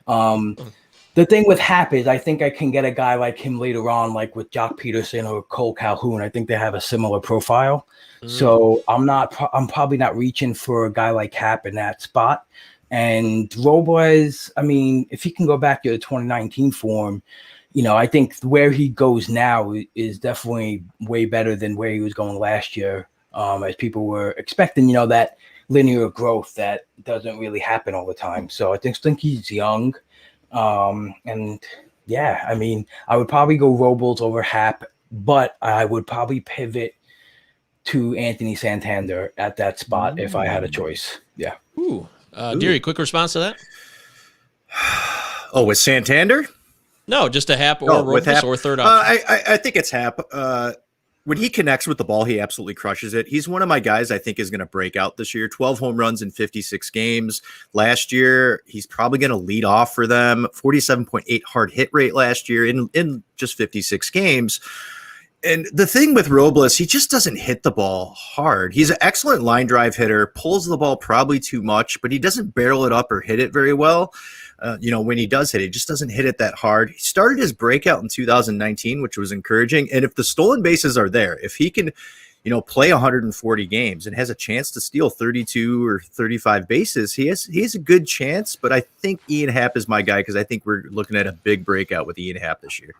The thing with Happ is I think I can get a guy like him later on, like with Jock Peterson or Cole Calhoun. I think they have a similar profile. So I'm probably not reaching for a guy like Happ in that spot. And Robles, I mean, if he can go back to the 2019 form, I think where he goes now is definitely way better than where he was going last year. As people were expecting, that linear growth that doesn't really happen all the time. So I think he's young. And yeah, I mean, I would probably go Robles over Happ, but I would probably pivot to Anthony Santander at that spot if I had a choice. Yeah. Ooh. Deary, quick response to that? Oh, with Santander? No, just a Happ or Robles Happ. or third option. I think it's Happ. When he connects with the ball, he absolutely crushes it. He's one of my guys I think is going to break out this year. 12 home runs in 56 games. Last year, he's probably going to lead off for them. 47.8 hard hit rate last year in just 56 games. And the thing with Robles, he just doesn't hit the ball hard. He's an excellent line drive hitter, pulls the ball probably too much, but he doesn't barrel it up or hit it very well. When he does hit it, he just doesn't hit it that hard. He started his breakout in 2019, which was encouraging. And if the stolen bases are there, if he can, play 140 games and has a chance to steal 32 or 35 bases, he has a good chance. But I think Ian Happ is my guy because I think we're looking at a big breakout with Ian Happ this year.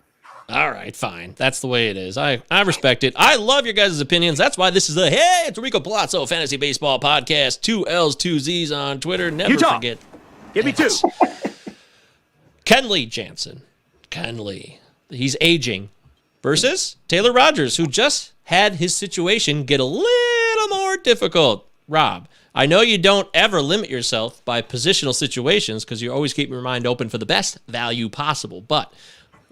All right, fine. That's the way it is. I respect it. I love your guys' opinions. That's why this is the Hey, it's Enrico Palazzo Fantasy Baseball Podcast. 2 L's, 2 Z's on Twitter. Never forget. Give me 2. Kenley Jansen. Kenley. He's aging. Versus Taylor Rogers, who just had his situation get a little more difficult. Rob, I know you don't ever limit yourself by positional situations because you always keep your mind open for the best value possible. But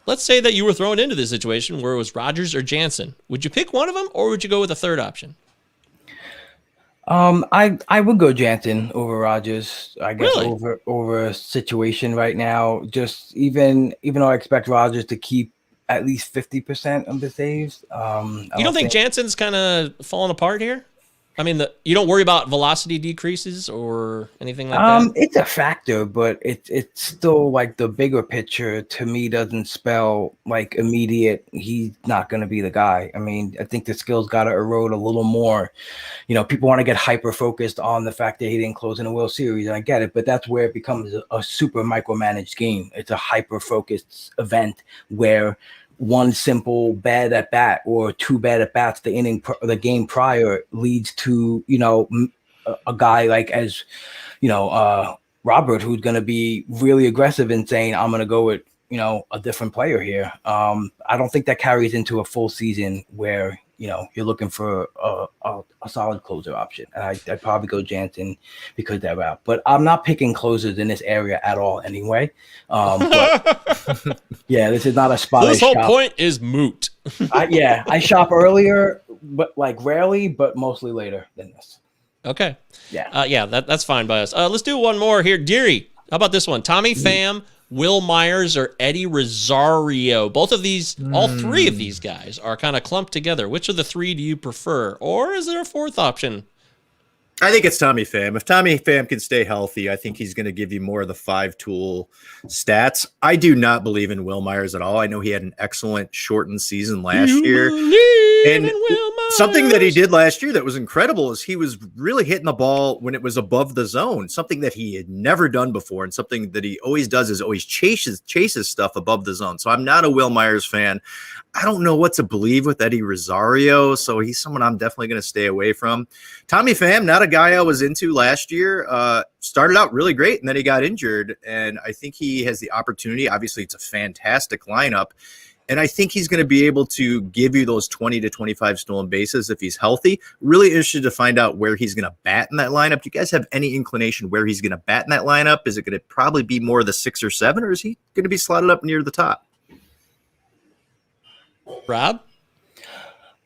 let's say that you were thrown into this situation where it was Rogers or Jansen. Would you pick one of them or would you go with a third option? I would go Jansen over Rogers. I guess Really? over a situation right now. Just even though I expect Rogers to keep at least 50% of the saves. You don't think Jansen's kind of falling apart here? I mean, you don't worry about velocity decreases or anything like that? It's a factor, but it's still like the bigger picture to me doesn't spell like immediate. He's not going to be the guy. I mean, I think the skills got to erode a little more. People want to get hyper focused on the fact that he didn't close in the World Series, and I get it, but that's where it becomes a super micromanaged game. It's a hyper focused event where one simple bad at bat or 2 bad at bats the game prior leads to a guy like Robert, who's going to be really aggressive in saying I'm going to go with a different player here. I don't think that carries into a full season where you're looking for a solid closer option. And I'd probably go Jansen because they're out. But I'm not picking closers in this area at all anyway. But yeah, this is not a spot. So this whole point is moot. I shop earlier, but like rarely, but mostly later than this. Okay. Yeah. That's fine by us. Let's do one more here. Deary, how about this one? Tommy Pham, Will Myers, or Eddie Rosario. Both of these, all 3 of these guys are kind of clumped together. Which of the 3 do you prefer? Or is there a 4th option? I think it's Tommy Pham. If Tommy Pham can stay healthy, I think he's going to give you more of the 5-tool stats. I do not believe in Will Myers at all. I know he had an excellent shortened season last year. And something that he did last year that was incredible is he was really hitting the ball when it was above the zone, something that he had never done before. And something that he always does is always chases stuff above the zone. So I'm not a Will Myers fan. I don't know what to believe with Eddie Rosario. So he's someone I'm definitely going to stay away from. Tommy Pham, not a guy I was into last year. Started out really great and then he got injured. And I think he has the opportunity. Obviously, it's a fantastic lineup. And I think he's going to be able to give you those 20 to 25 stolen bases if he's healthy. Really interested to find out where he's going to bat in that lineup. Do you guys have any inclination where he's going to bat in that lineup? Is it going to probably be more of the 6 or 7, or is he going to be slotted up near the top? Rob?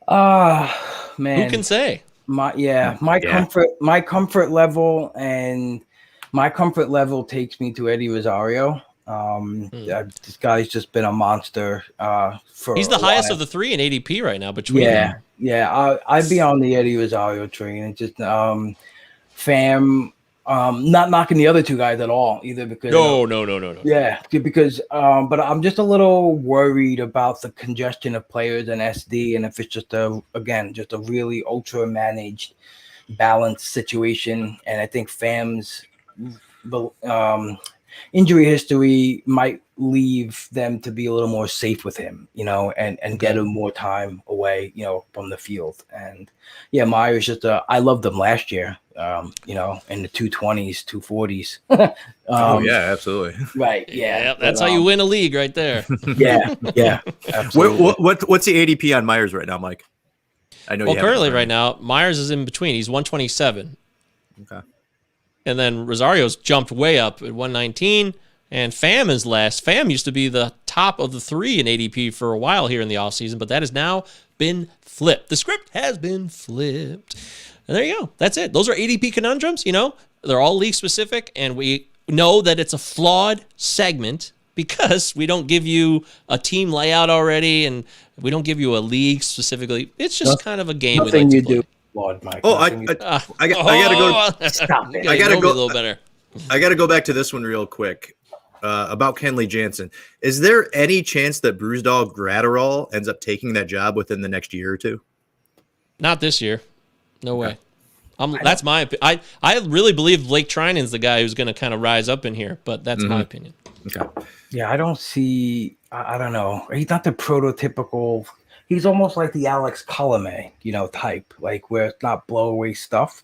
Man. Who can say? My comfort level takes me to Eddie Rosario. This guy's just been a monster He's the highest of the 3 in ADP right now between them. I'd be on the Eddie Rosario train. And just Pham, not knocking the other 2 guys at all either because No. Yeah, because but I'm just a little worried about the congestion of players in SD, and if it's just a really ultra managed balanced situation. And I think Pham's injury history might leave them to be a little more safe with him, and get him more time away, from the field. And yeah, Myers I loved him last year, in the 220s, 240s. Yeah, absolutely. Right. Yeah, that's how you win a league right there. Yeah. Absolutely. What's the ADP on Myers right now, Mike? I know. Well, currently right now, Myers is in between. He's 127. Okay. And then Rosario's jumped way up at 119. And Pham is last. Pham used to be the top of the 3 in ADP for a while here in the offseason, but that has now been flipped. The script has been flipped. And there you go. That's it. Those are ADP conundrums. They're all league specific, and we know that it's a flawed segment, because we don't give you a team layout already, and we don't give you a league specifically. It's just kind of a game. Nothing we you like to do, play. Lord Mike. Oh, I gotta go. Stop it. I gotta know me go a little better. I gotta go back to this one real quick. About Kenley Jansen. Is there any chance that Bruisdog Gratterall ends up taking that job within the next year or two? Not this year. No way. That's my opinion. I really believe Blake Trinan's the guy who's going to kind of rise up in here, but that's my opinion. Okay. Yeah, I don't see. I don't know. He's not the prototypical. He's almost like the Alex Colome, type, like where it's not blow away stuff,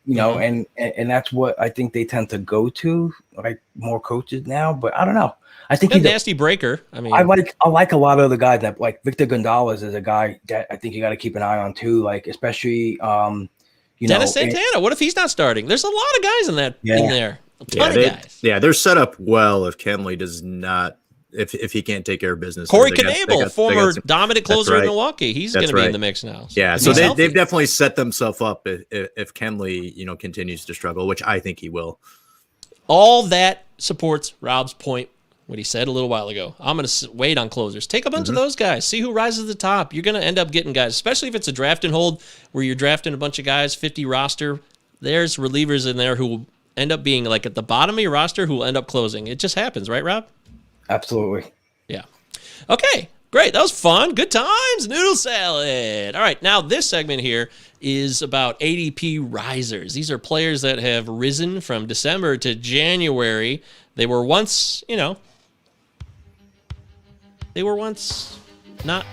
and that's what I think they tend to go to, like more coaches now. But I don't know. I think he's a nasty breaker. I mean, I like a lot of the guys that like Victor Gonzalez is a guy that I think you got to keep an eye on too. Like especially, Dennis Santana. What if he's not starting? There's a lot of guys in there. A ton of guys. Yeah, they're set up well if Kenley does not. If he can't take care of business. Corey Knable, former dominant closer right. in Milwaukee, he's going to be in the mix now. Yeah, so they've definitely set themselves up if Kenley, continues to struggle, which I think he will. All that supports Rob's point, what he said a little while ago. I'm going to wait on closers. Take a bunch of those guys. See who rises to the top. You're going to end up getting guys, especially if it's a draft and hold where you're drafting a bunch of guys, 50 roster. There's relievers in there who will end up being like at the bottom of your roster who will end up closing. It just happens, right, Rob? Absolutely. Yeah. Okay, great. That was fun. Good times. Noodle salad. All right, now this segment here is about ADP Risers. These are players that have risen from December to January. They were once, not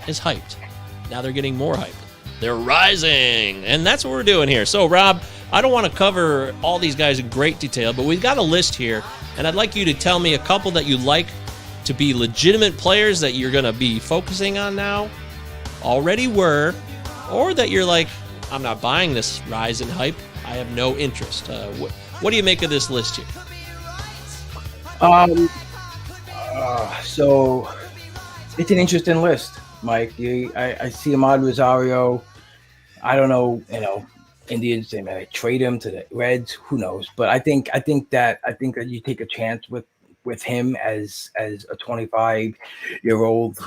as hyped. Now they're getting more hyped. They're rising, and that's what we're doing here. So, Rob, I don't want to cover all these guys in great detail, but we've got a list here, and I'd like you to tell me a couple that you like to be legitimate players that you're going to be focusing on now, already were, or that you're like, I'm not buying this rise in hype. I have no interest. What do you make of this list here? So it's an interesting list, Mike. I see Ahmad Rosario. I don't know, Indians, they may trade him to the Reds. Who knows? But I think that you take a chance with him as a 25-year-old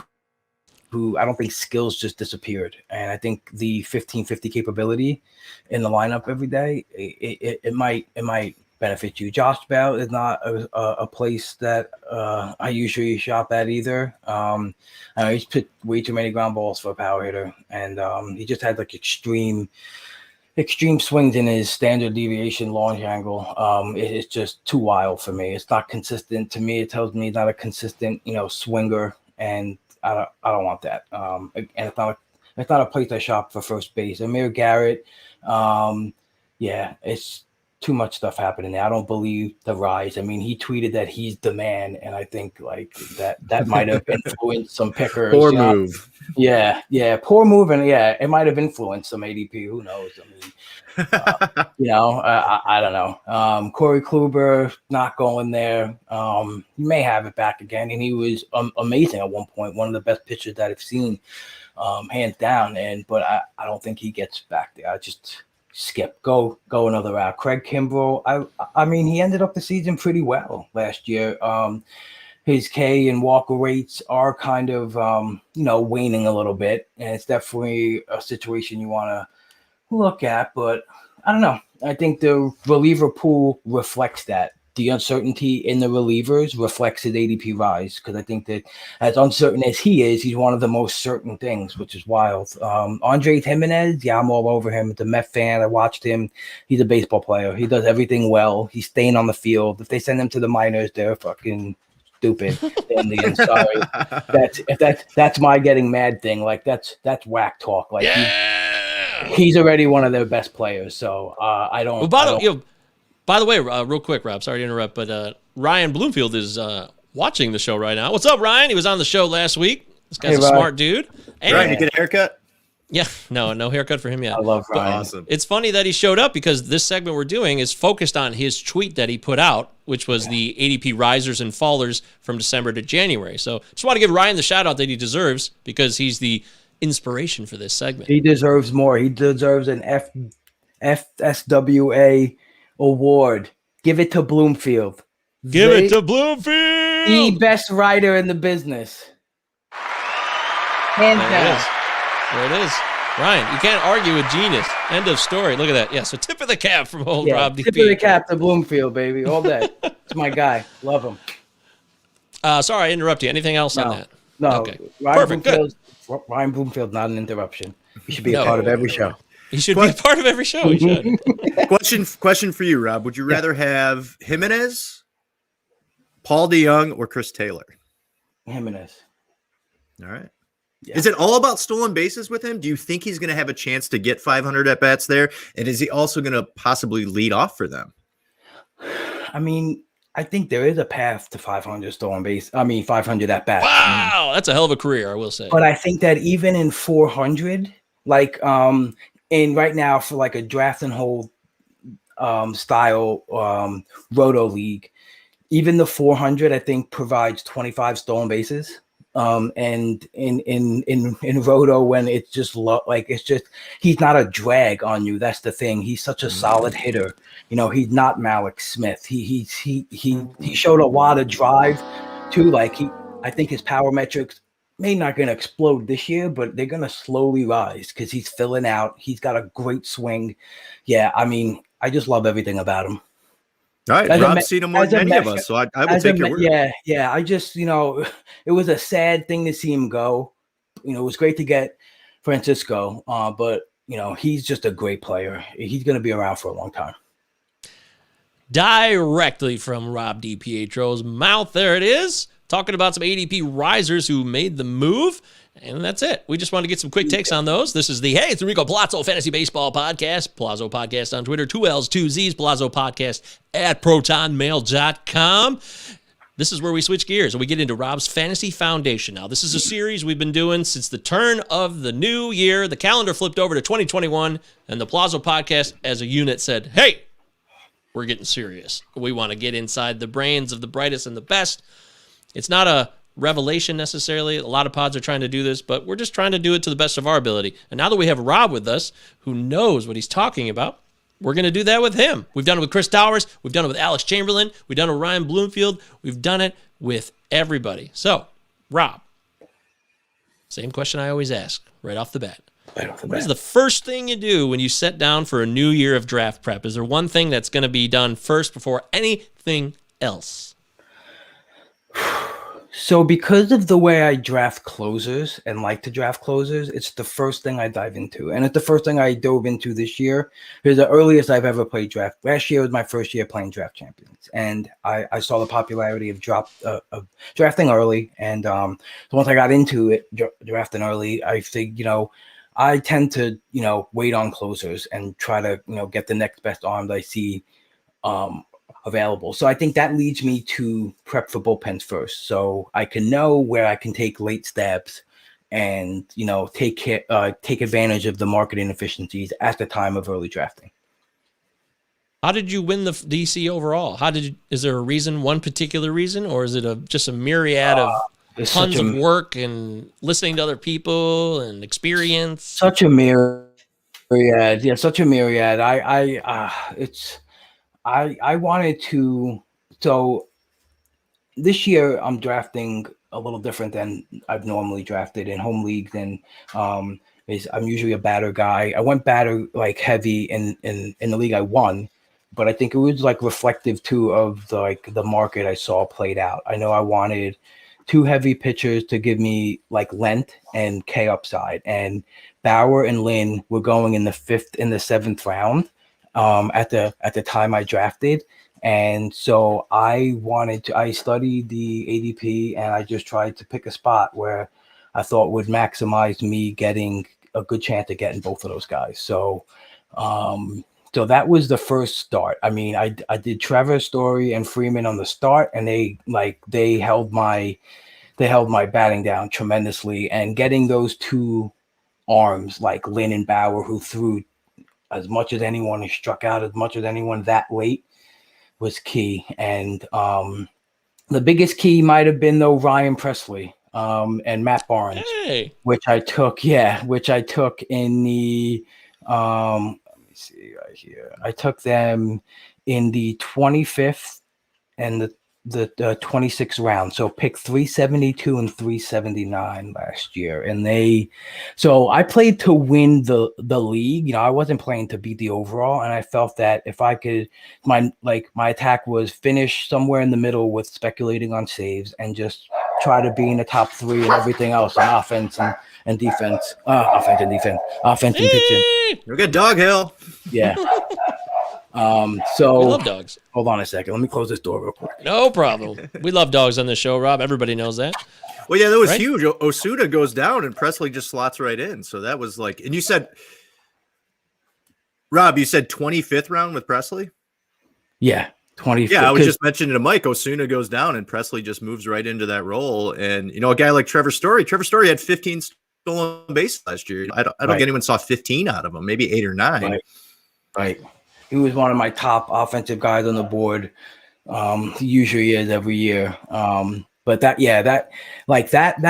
who I don't think skills just disappeared. And I think the 15-50 capability in the lineup every day, it might benefit you. Josh Bell is not a place that I usually shop at either. I know he's put way too many ground balls for a power hitter, and he just had like extreme swings in his standard deviation launch angle. It's just too wild for me. It's not consistent. To me, it tells me he's not a consistent, swinger, and I don't want that. And it's not a place I shop for first base. Amir Garrett, it's too much stuff happening there. I don't believe the rise. I mean, he tweeted that he's the man, and I think like that might have influenced some pickers. Poor move. Yeah, poor move, and it might have influenced some ADP. Who knows? I mean, I don't know. Corey Kluber not going there. He may have it back again, and he was amazing at one point. One of the best pitchers that I've seen, hands down. But I don't think he gets back there. I just skip, go another route. Craig Kimbrell. I mean, he ended up the season pretty well last year. His K and walker rates are kind of, waning a little bit. And it's definitely a situation you want to look at. But I don't know. I think the reliever pool reflects that. The uncertainty in the relievers reflects his ADP rise, because I think that as uncertain as he is, he's one of the most certain things, which is wild. Andre Jimenez, I'm all over him. The Met fan, I watched him. He's a baseball player. He does everything well. He's staying on the field. If they send him to the minors, they're fucking stupid. Sorry. That's my getting mad thing. Like that's whack talk. Like he's already one of their best players. So I don't. Well, by the way, real quick, Rob, sorry to interrupt, but Ryan Bloomfield is watching the show right now. What's up, Ryan? He was on the show last week. This guy's a smart dude. And, Ryan, you get a haircut? Yeah, no haircut for him yet. I love Ryan. Awesome. It's funny that he showed up because this segment we're doing is focused on his tweet that he put out, which was the ADP risers and fallers from December to January. So just want to give Ryan the shout out that he deserves, because he's the inspiration for this segment. He deserves more. He deserves an FSWA award. Give it to Bloomfield. Give it to Bloomfield. Bloomfield. best writer in the business. Hands There it down. is. There it is. Ryan, you can't argue with genius. End of story. Look at that. Yeah, so tip of the cap from old Yeah, Rob tip of the DiPietro. cap to Bloomfield, baby. All day. It's my guy. Love him. Sorry, I interrupt you. Anything else on that? No. Okay. Ryan Perfect. Good. Ryan Bloomfield, not an interruption. He should be a No. part of every show. He should be a part of every show. He should. Question for you, Rob. Would you rather have Jimenez, Paul DeYoung, or Chris Taylor? Jimenez. All right. Yeah. Is it all about stolen bases with him? Do you think he's going to have a chance to get 500 at bats there? And is he also going to possibly lead off for them? I mean, I think there is a path to 500 stolen base. 500 at bats. Wow, that's a hell of a career, I will say. But I think that even in 400, like in right now for like a draft and hold style roto league, even the 400 I think provides 25 stolen bases. And in roto, when it's just he's not a drag on you. That's the thing. He's such a solid hitter. You know, he's not Malik Smith. He showed a lot of drive too. I think his power metrics may not going to explode this year, but they're going to slowly rise because he's filling out. He's got a great swing. Yeah, I mean, I just love everything about him. All right, Rob's seen him more than any of us, so I will take your word. Yeah. I just, it was a sad thing to see him go. It was great to get Francisco, but he's just a great player. He's going to be around for a long time. Directly from Rob DiPietro's mouth, there it is. Talking about some ADP risers who made the move. And that's it. We just want to get some quick takes on those. This is the Enrico Palazzo Fantasy Baseball Podcast. Palazzo Podcast on Twitter. 2 L's, 2 Z's. Palazzo Podcast at protonmail.com. This is where we switch gears and we get into Rob's Fantasy Foundation. Now, this is a series we've been doing since the turn of the new year. The calendar flipped over to 2021, and the Palazzo Podcast as a unit said, hey, we're getting serious. We want to get inside the brains of the brightest and the best. It's not a revelation necessarily. A lot of pods are trying to do this, but we're just trying to do it to the best of our ability. And now that we have Rob with us, who knows what he's talking about, we're going to do that with him. We've done it with Chris Towers. We've done it with Alex Chamberlain. We've done it with Ryan Bloomfield. We've done it with everybody. So, Rob, same question I always ask right off the bat. What is the first thing you do when you set down for a new year of draft prep? Is there one thing that's going to be done first before anything else? So because of the way I draft closers and like to draft closers, it's the first thing I dive into. And it's the first thing I dove into this year. It's the earliest I've ever played draft. Last year was my first year playing Draft Champions. And I saw the popularity of drafting early. And so once I got into it, drafting early, I think, I tend to, wait on closers and try to, get the next best arm that I see available. So I think that leads me to prep for bullpens first. So I can know where I can take late stabs and, take advantage of the market inefficiencies at the time of early drafting. How did you win the DC overall? Is there a reason, one particular reason, or is it just a myriad of tons of work and listening to other people and experience? Such a myriad. Yeah, such a myriad. I wanted to, so this year I'm drafting a little different than I've normally drafted in home leagues, and I'm usually a batter guy. I went batter heavy in the league I won, but I think it was reflective too of the market I saw played out. I know I wanted 2 heavy pitchers to give me length and K upside, and Bauer and Lynn were going in the 5th and the 7th round. At the time I drafted. And so I studied the ADP and I just tried to pick a spot where I thought would maximize me getting a good chance of getting both of those guys. So, so that was the first start. I mean, I did Trevor, Story, and Freeman on the start, and they held my batting down tremendously, and getting those 2 arms like Lynn and Bauer, who threw as much as anyone, who struck out as much as anyone that late, was key. And the biggest key might have been though Ryan Presley and Matt Barnes, which I took in the let me see right here. I took them in the 25th and the the 26th round. So pick 372 and 379 last year. And so I played to win the league. You know, I wasn't playing to beat the overall. And I felt that if I could, my attack was finish somewhere in the middle with speculating on saves and just try to be in the top 3 and everything else on offense and defense. Offense and defense. Offense and pitching. Look at Dog Hill. Yeah. We love dogs. Hold on a second. Let me close this door real quick. No problem. We love dogs on this show, Rob. Everybody knows that. Well, yeah, that was Right? huge. Osuna goes down and Presley just slots right in. So that was like, and you said, Rob, you said 25th round with Presley? Yeah. 20. Yeah, I was just mentioning to Mike, Osuna goes down and Presley just moves right into that role. And, you know, a guy like Trevor Story had 15 stolen bases last year. I don't think anyone saw 15 out of him, maybe 8 or 9. Right. He was one of my top offensive guys on the board. He usually is every year. But that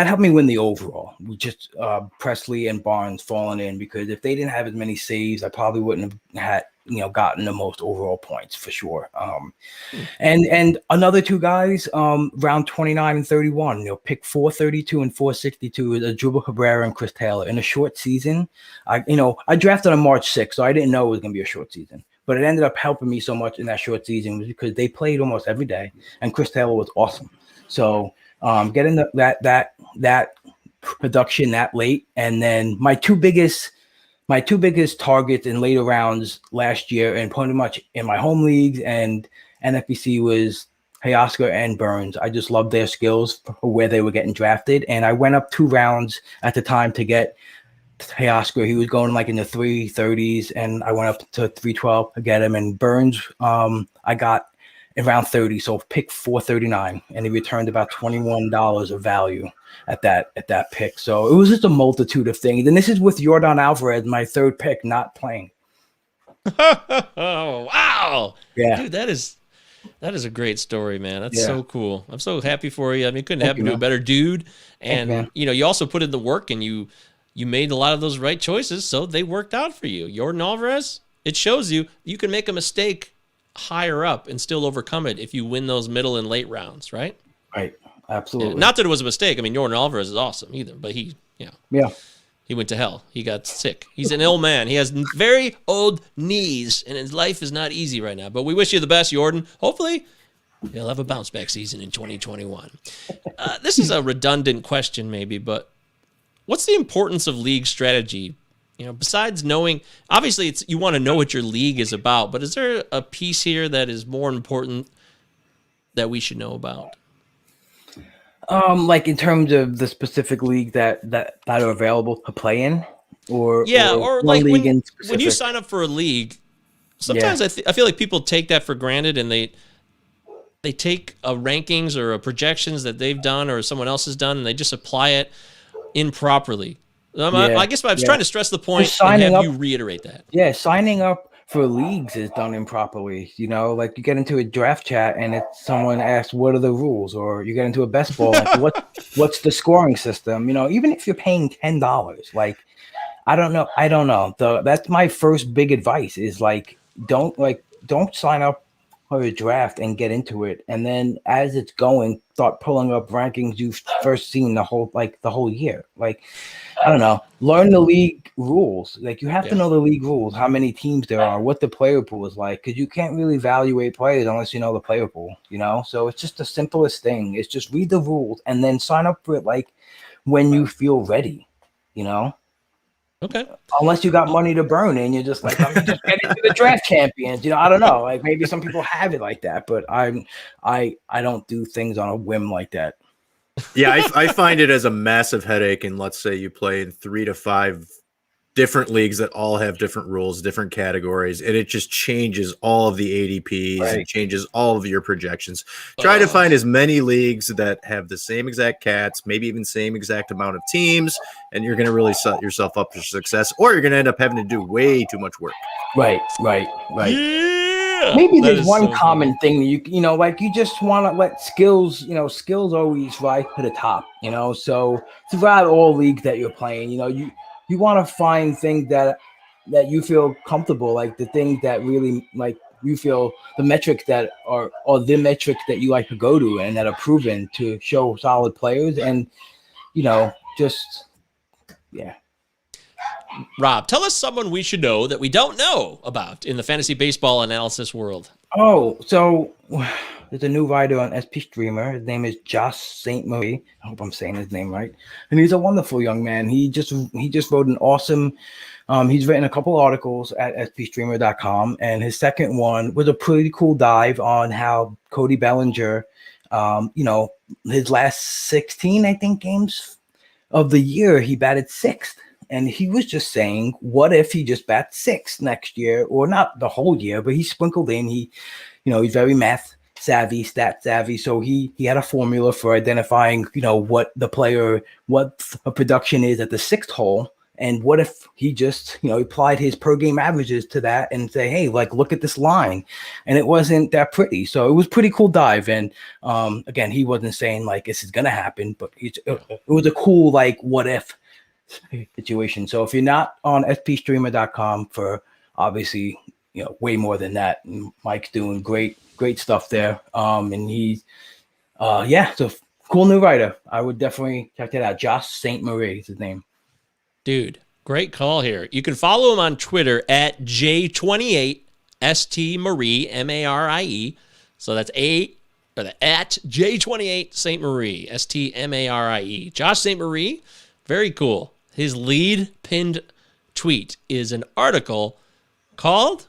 helped me win the overall. We just Presley and Barnes falling in, because if they didn't have as many saves, I probably wouldn't have gotten the most overall points for sure. And another 2 guys, round 29 and 31, pick 432 and 462 is Dribble Cabrera and Chris Taylor. In a short season, I drafted on March 6th, so I didn't know it was going to be a short season. But it ended up helping me so much in that short season was because they played almost every day, and Chris Taylor was awesome. So getting that production that late, and then my two biggest targets in later rounds last year, and pretty much in my home leagues and NFBC, was Teoscar and Burns. I just loved their skills for where they were getting drafted, and I went up 2 rounds at the time to get Teoscar. He was going like in the 330s, and I went up to 312 to get him. And Burns, I got in round 30, so pick 439, and he returned about $21 of value at that pick. So it was just a multitude of things. And this is with Yordan Alvarez, my 3rd pick, not playing. Oh, wow. Yeah. Dude, that is a great story, man. That's so cool. I'm so happy for you. I mean, couldn't happen to a better dude. And, you also put in the work, and you made a lot of those right choices, so they worked out for you. Yordan Alvarez, it shows you can make a mistake higher up and still overcome it if you win those middle and late rounds, right? Right. Absolutely. Yeah. Not that it was a mistake. I mean, Yordan Alvarez is awesome either, but he went to hell. He got sick. He's an ill man. He has very old knees, and his life is not easy right now. But we wish you the best, Yordan. Hopefully, he'll have a bounce back season in 2021. This is a redundant question, maybe, but what's the importance of league strategy? Besides knowing, obviously, you want to know what your league is about, but is there a piece here that is more important that we should know about? Like in terms of the specific league that are available to play in, or like when you sign up for a league, sometimes I feel like people take that for granted, and they take a rankings or a projections that they've done or someone else has done, and they just apply it improperly. I guess I was trying to stress the point and have you reiterate that. Yeah, signing up for leagues is done improperly. Like you get into a draft chat and someone asks, what are the rules? Or you get into a best ball, like what's the scoring system? Even if you're paying $10, like, I don't know. That's my first big advice is don't sign up for a draft and get into it. And then as it's going, start pulling up rankings you've first seen the whole year. Like, I don't know, learn the league rules. Like you have to know the league rules, how many teams there are, what the player pool is like, because you can't really evaluate players unless you know the player pool, So it's just the simplest thing. It's just read the rules and then sign up for it like when you feel ready, Okay. Unless you got money to burn and you're just like, I'm just getting to the draft champions. I don't know. Like maybe some people have it like that, but I don't do things on a whim like that. Yeah, I find it as a massive headache. And let's say you play in 3 to 5 different leagues that all have different rules, different categories, and it just changes all of the ADPs and changes all of your projections. Try to find as many leagues that have the same exact cats, maybe even same exact amount of teams, and you're going to really set yourself up for success, or you're going to end up having to do way too much work. Right. Yeah. Maybe there's one common thing that you just want to let skills always rise to the top, so throughout all leagues that you're playing, you want to find things that you feel comfortable, like the things that really you feel the metric that are or the metric that you like to go to and that are proven to show solid players and just Rob, tell us someone we should know that we don't know about in the fantasy baseball analysis world. Oh, so there's a new writer on SP Streamer. His name is Josh St. Marie. I hope I'm saying his name right. And he's a wonderful young man. He just wrote an awesome. He's written a couple articles at spstreamer.com, and his second one was a pretty cool dive on how Cody Bellinger, his last 16, I think, games of the year, he batted sixth. And he was just saying, what if he just bats sixth next year, or not the whole year, but he sprinkled in. He's very math savvy, stat savvy. So he had a formula for identifying, what a production is at the sixth hole. And what if he just, applied his per game averages to that and say, hey, look at this line. And it wasn't that pretty. So it was pretty cool dive. And again, he wasn't saying this is going to happen, but it was a cool, what if situation. So if you're not on spstreamer.com for obviously, way more than that, and Mike's doing great stuff there. And he's, so cool new writer. I would definitely check that out. Josh St. Marie is his name. Dude, great call here. You can follow him on Twitter at J28ST Marie, M-A-R-I-E. So that's at J28 St. Marie, S-T-M-A-R-I-E. Josh St. Marie, very cool. His lead pinned tweet is an article called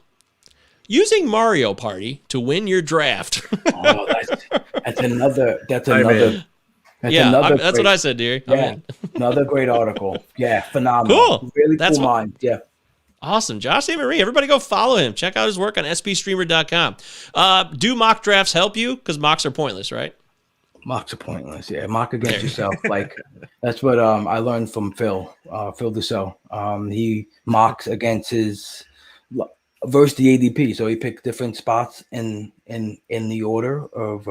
"Using Mario Party to Win Your Draft." Oh, that's another. That's what I said, dear. Yeah, another great article. Yeah, phenomenal. Cool. Really cool mind. Yeah. Awesome. Josh St. Marie. Everybody go follow him. Check out his work on spstreamer.com. Do mock drafts help you? Because mocks are pointless, right? Mocks are pointless. Yeah, mock against yourself. That's what I learned from Phil Dussault. He mocks against his versus the ADP. So he picked different spots in the order of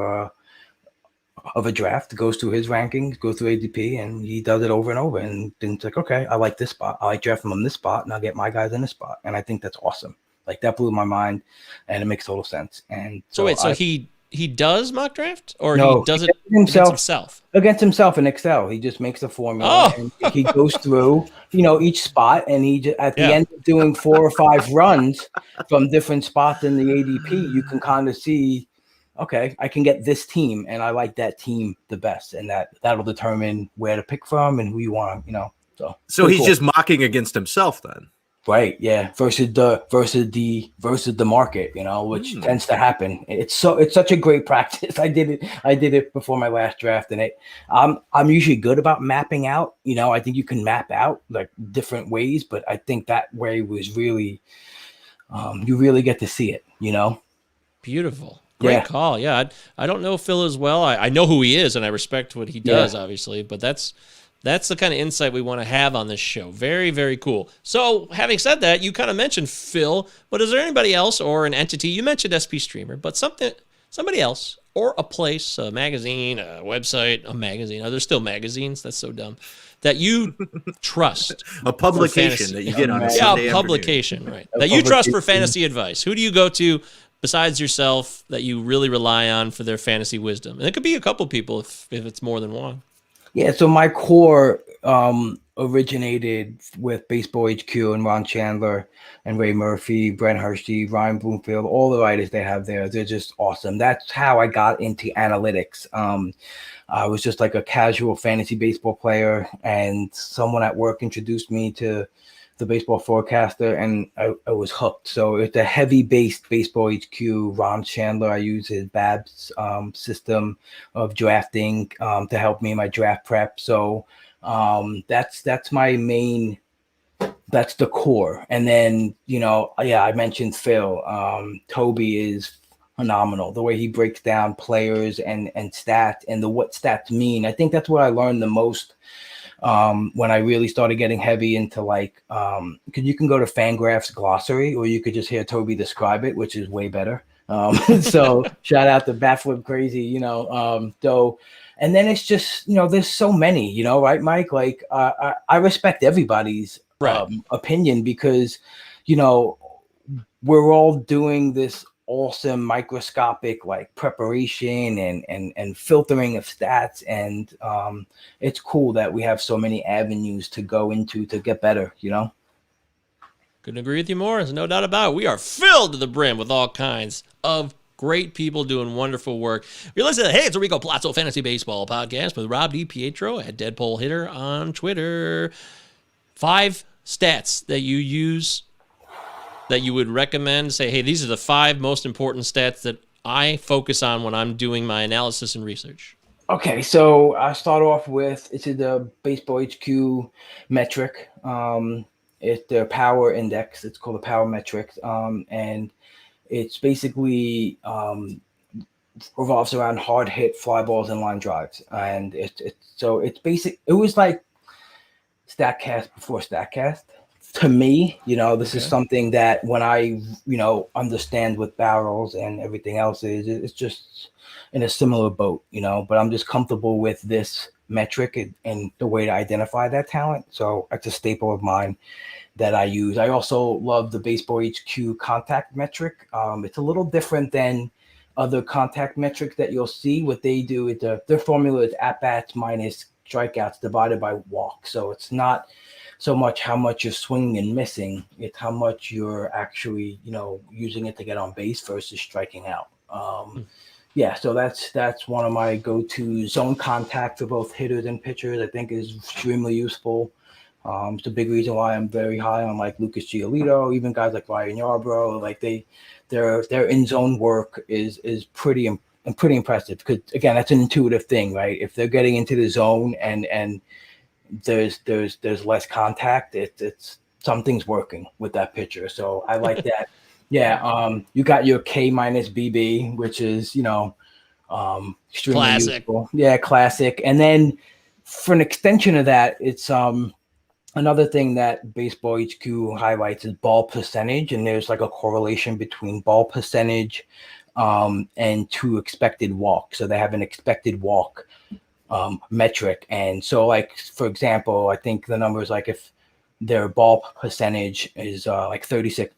a draft, goes through his rankings, goes through ADP, and he does it over and over. And then it's like, okay, I like this spot. I like drafting from this spot, and I'll get my guys in this spot. And I think that's awesome. That blew my mind, and it makes total sense. And so he does mock draft, or no, he does it himself? Against himself in Excel. He just makes a formula, and he goes through, each spot, and at the end of doing 4 or 5 runs from different spots in the ADP, you can kind of see, okay, I can get this team, and I like that team the best, and that'll determine where to pick from and who you want, So he's just mocking against himself then. Right, yeah, versus the market, which tends to happen. It's such a great practice. I did it before my last draft, and I'm usually good about mapping out. I think you can map out different ways, but I think that way was really, you really get to see it. Beautiful. Great call. Yeah, I don't know Phil as well. I know who he is, and I respect what he does, obviously, but that's the kind of insight we want to have on this show. Very, very cool. So having said that, you kind of mentioned Phil, but is there anybody else or an entity? You mentioned SP Streamer, but somebody else or a place, a magazine, a website, a magazine. Are there still magazines? That's so dumb. That you trust. A publication that you get on a Sunday a publication, right. That you trust for fantasy advice. Who do you go to besides yourself that you really rely on for their fantasy wisdom? And it could be a couple people if it's more than one. Yeah, so my core originated with Baseball HQ and Ron Chandler and Ray Murphy, Brent Hershey, Ryan Bloomfield, all the writers they have there. They're just awesome. That's how I got into analytics. I was just a casual fantasy baseball player, and someone at work introduced me to the Baseball Forecaster, and I was hooked. So it's a heavy-based Baseball HQ. Ron Chandler, I use his Babs system of drafting to help me in my draft prep. So that's my main. That's the core. And then I mentioned Phil. Toby is phenomenal. The way he breaks down players and stats and what stats mean. I think that's what I learned the most. When I really started getting heavy into because you can go to Fangraphs glossary, or you could just hear Toby describe it, which is way better. So shout out to Batflip Crazy, so, and then it's just, there's so many, right, Mike? I respect everybody's opinion because, we're all doing this awesome microscopic like preparation and filtering of stats, and it's cool that we have so many avenues to go into to get better, you know. Couldn't agree with you more. There's no doubt about it. We are filled to the brim with all kinds of great people doing wonderful work. You're listening to Hey, it's Enrico Palazzo Fantasy Baseball Podcast with Rob DiPietro at Deadpool Hitter on Twitter. 5 stats that you use that you would recommend. Say, hey, these are the 5 most important stats that I focus on when I'm doing my analysis and research. Okay, so I start off with, it's the Baseball HQ metric. It's their power index. It's called the power metric. And it's basically revolves around hard hit fly balls and line drives. And it's basic. It was like StatCast before StatCast. To me, you know, this is something that when I, you know, understand what barrels and everything else is, it's just in a similar boat, you know, but I'm just comfortable with this metric and the way to identify that talent. So it's a staple of mine that I use. I also love the Baseball HQ contact metric. It's a little different than other contact metrics that you'll see. What they do is their formula is at-bats minus strikeouts divided by walk. So it's not so much how much you're swinging and missing, it's how much you're actually, you know, using it to get on base versus striking out. Yeah, so that's one of my go-to. Zone contact for both hitters and pitchers, I think, is extremely useful. It's a big reason why I'm very high on like Lucas Giolito, even guys like Ryan Yarbrough. Like their in-zone work is pretty impressive, because again, that's an intuitive thing, right? If they're getting into the zone and there's less contact, it's something's working with that pitcher. So I like that. Yeah, you got your K minus BB, which is, you know, extremely classic. useful. Yeah, classic. And then for an extension of that, it's another thing that Baseball HQ highlights is ball percentage, and there's like a correlation between ball percentage and to expected walk. So they have an expected walk metric. And so, like, for example, I think the number is like if their ball percentage is like 36%,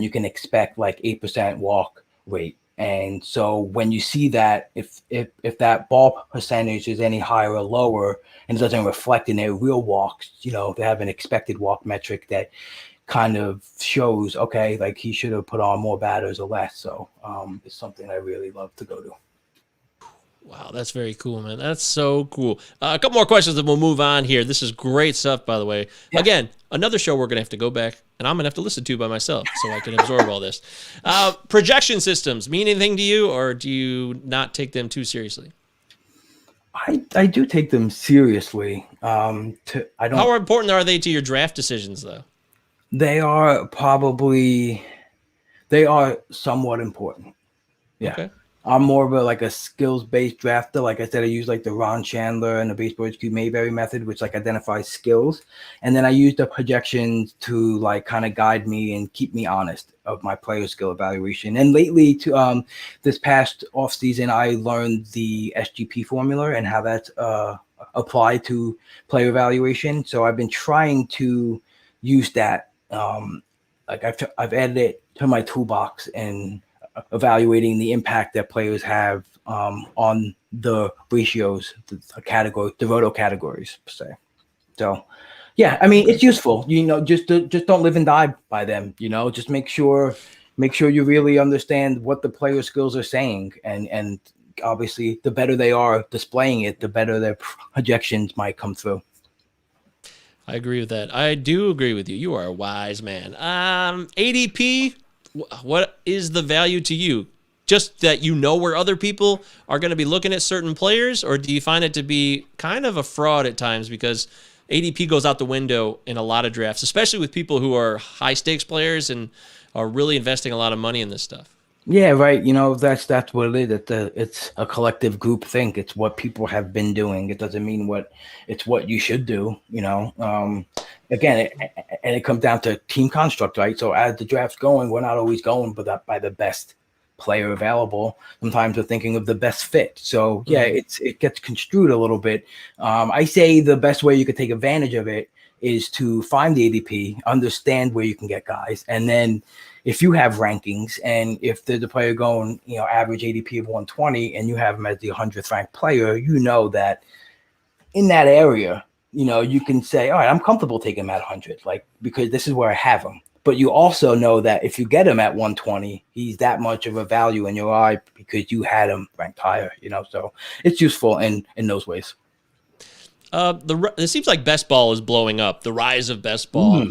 you can expect like 8% walk rate. And so when you see that, if that ball percentage is any higher or lower and doesn't reflect in their real walks, you know, they have an expected walk metric that kind of shows, okay, like he should have put on more batters or less. So it's something I really love to go to. Wow, that's very cool, man. That's so cool. A couple more questions and we'll move on here. This is great stuff, by the way. Yeah. Again, another show we're going to have to go back and I'm going to have to listen to by myself so I can absorb all this. Projection systems mean anything to you, or do you not take them too seriously? I do take them seriously. How important are they to your draft decisions, though? They are somewhat important. Yeah. Okay. I'm more of a skills-based drafter. Like I said, I use like the Ron Chandler and the Baseball HQ Mayberry method, which like identifies skills. And then I use the projections to like kind of guide me and keep me honest of my player skill evaluation. And lately, to this past off season, I learned the SGP formula and how that's applied to player evaluation. So I've been trying to use that. I've added it to my toolbox and evaluating the impact that players have on the ratios, the roto categories per se. So, yeah, I mean, it's useful. You know, just don't live and die by them. You know, just make sure you really understand what the player skills are saying, and obviously, the better they are displaying it, the better their projections might come through. I agree with that. I do agree with you. You are a wise man. ADP. What is the value to you? Just that you know where other people are going to be looking at certain players, or do you find it to be kind of a fraud at times because ADP goes out the window in a lot of drafts, especially with people who are high stakes players and are really investing a lot of money in this stuff? Yeah, right. You know, that's what it is. It's a collective group think. It's what people have been doing. It doesn't mean it's what you should do, you know. Again, it comes down to team construct, right? So as the draft's going, we're not always going by the best player available. Sometimes we're thinking of the best fit. So yeah, it gets construed a little bit. I say the best way you could take advantage of it is to find the ADP, understand where you can get guys, and then if you have rankings and if there's a player going, average ADP of 120 and you have him as the 100th ranked player, that in that area, you can say, all right, I'm comfortable taking him at 100, because this is where I have him. But you also know that if you get him at 120, he's that much of a value in your eye because you had him ranked higher, so it's useful in those ways. It seems like best ball is blowing up, the rise of best ball.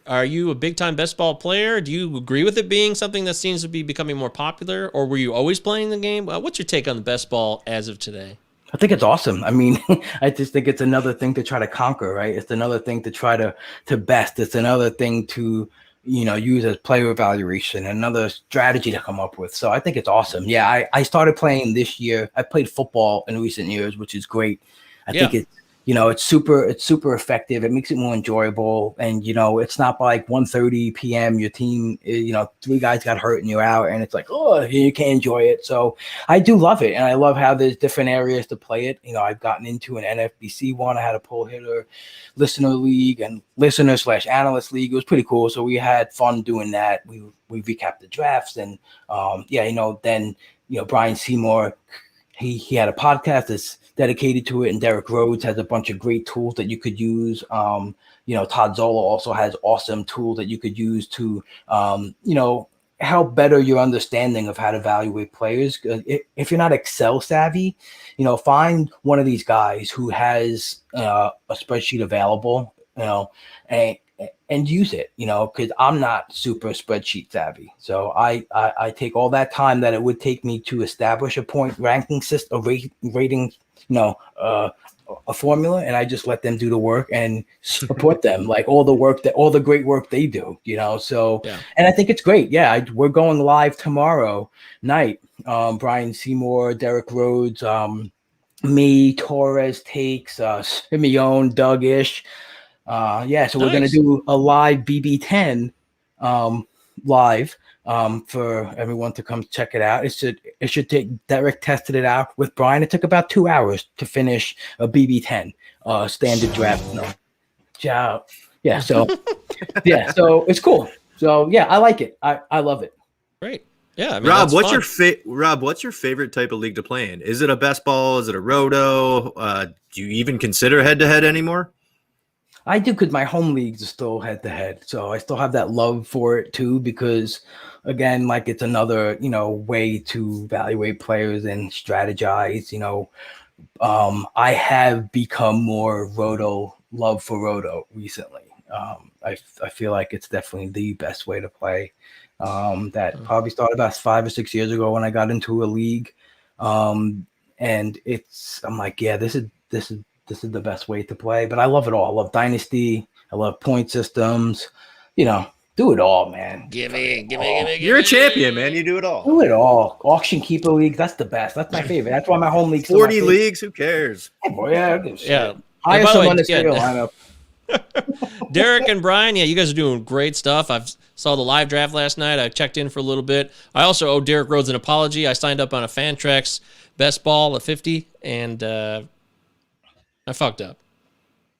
Are you a big time best ball player? Do you agree with it being something that seems to be becoming more popular, or were you always playing the game? What's your take on the best ball as of today? I think it's awesome. I mean, I just think it's another thing to try to conquer, right? It's another thing to try to best. It's another thing to, use as player evaluation, another strategy to come up with. So I think it's awesome. Yeah, I started playing this year. I played football in recent years, which is great. I think it's, it's super effective. It makes it more enjoyable. And, it's not like 1:30 p.m. Your team, 3 guys got hurt and you're out and it's like, oh, you can't enjoy it. So I do love it. And I love how there's different areas to play it. I've gotten into an NFBC one. I had a pull hitter listener league and listener/analyst league. It was pretty cool. So we had fun doing that. We recapped the drafts and then Brian Seymour, he had a podcast that's dedicated to it, and Derek Rhodes has a bunch of great tools that you could use. Todd Zola also has awesome tools that you could use to help better your understanding of how to evaluate players. If you're not Excel savvy, find one of these guys who has a spreadsheet available, and use it, because I'm not super spreadsheet savvy. So I take all that time that it would take me to establish a point ranking system, a rating, a formula, and I just let them do the work and support them, like all the great work they do, so, and I think it's great. Yeah. We're going live tomorrow night. Brian Seymour, Derek Rhodes, me, Torres takes, Simeone, Doug Ish. So we're going to do a live BB10 live for everyone to come check it out. It should take, Derek tested it out with Brian. It took about 2 hours to finish a BB10 standard draft. So so it's cool. So I like it. I love it. Great. Yeah, I mean, Rob, what's your favorite type of league to play in? Is it a best ball? Is it a roto? Do you even consider head to head anymore? I do, because my home leagues are still head to head. So I still have that love for it too, because again, like it's another, way to evaluate players and strategize. I have become more love for roto recently. I feel like it's definitely the best way to play. That probably started about 5 or 6 years ago when I got into a league. And I'm like, this is the best way to play. But I love it all. I love Dynasty. I love point systems. Do it all, man. Give me. You're a champion, man. You do it all. Do it all. Auction keeper league. That's the best. That's my favorite. That's why my home league. 40 leagues. Who cares? Hey, boy, yeah. By Hire the way, someone to stay lineup. Derek and Brian, you guys are doing great stuff. I saw the live draft last night. I checked in for a little bit. I also owe Derek Rhodes an apology. I signed up on a Fantrax best ball at 50, and I fucked up.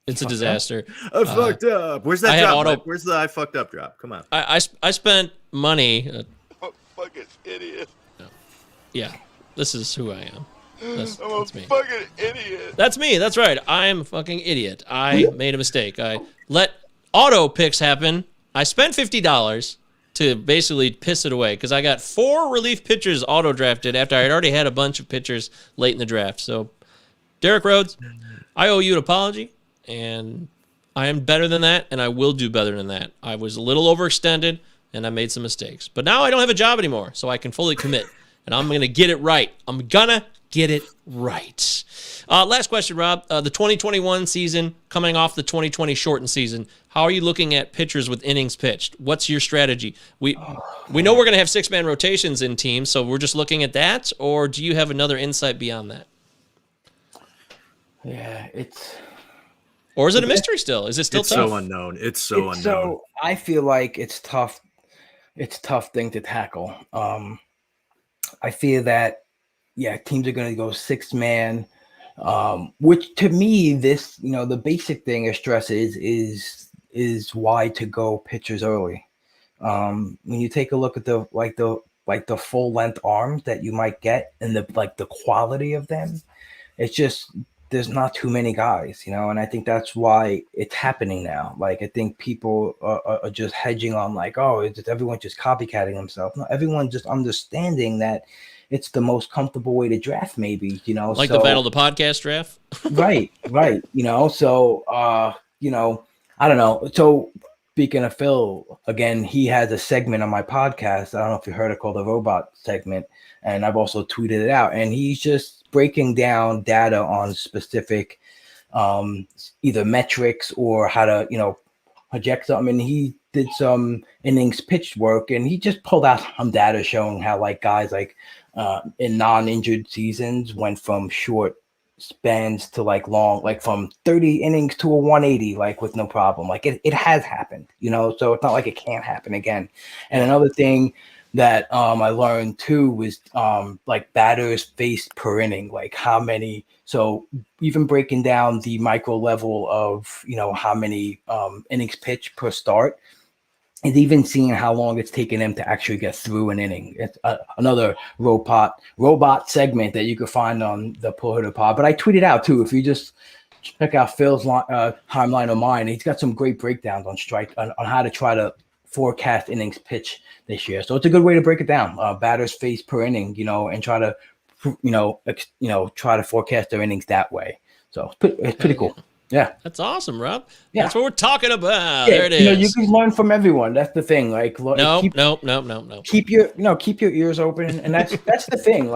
It's a disaster. I fucked up. Where's that drop? Where's the I fucked up drop? Come on. I spent money. Fucking idiot. Yeah, this is who I am. That's me. Fucking idiot. That's me. That's right. I'm a fucking idiot. I made a mistake. I let auto picks happen. I spent $50 to basically piss it away because I got 4 relief pitchers auto drafted after I had already had a bunch of pitchers late in the draft. So, Derek Rhodes, I owe you an apology, and I am better than that, and I will do better than that. I was a little overextended, and I made some mistakes. But now I don't have a job anymore, so I can fully commit, and I'm going to get it right. I'm going to get it right. Last question, Rob. The 2021 season, coming off the 2020 shortened season, how are you looking at pitchers with innings pitched? What's your strategy? We know we're going to have 6-man rotations in teams, so we're just looking at that, or do you have another insight beyond that? Yeah, or is it a mystery still? Is it still it's tough? so unknown. It's so unknown. So I feel like it's tough. It's a tough thing to tackle. I fear that, teams are going to go 6-man. Which to me, this, the basic thing of stress is why to go pitchers early. When you take a look at the full length arms that you might get and the quality of them, it's just there's not too many guys, and I think that's why it's happening now. Like, I think people are just hedging on everyone just copycatting themselves. No, everyone just understanding that it's the most comfortable way to draft, maybe, Like the Battle of the Podcast draft? right. So, I don't know. So, speaking of Phil, again, he has a segment on my podcast. I don't know if you heard it, called the Robot segment. And I've also tweeted it out. And he's just breaking down data on specific either metrics or how to, project something. And he did some innings pitched work. And he just pulled out some data showing how guys in non-injured seasons went from short spans to long, from 30 innings to a 180, with no problem. It has happened, so it's not like it can't happen again. And another thing that I learned too was batters faced per inning, how many. So even breaking down the micro level of how many innings pitched per start, and even seeing how long it's taken him to actually get through an inning. It's another robot segment that you can find on the Pull Hitter Pod. But I tweeted out too. If you just check out Phil's timeline of mine, he's got some great breakdowns on how to try to forecast innings pitch this year. So it's a good way to break it down. Batters faced per inning, and try to try to forecast their innings that way. So it's pretty cool. Yeah, that's awesome, Rob. Yeah. That's what we're talking about. There it is. You can learn from everyone. That's the thing. No. Keep your ears open, and that's the thing.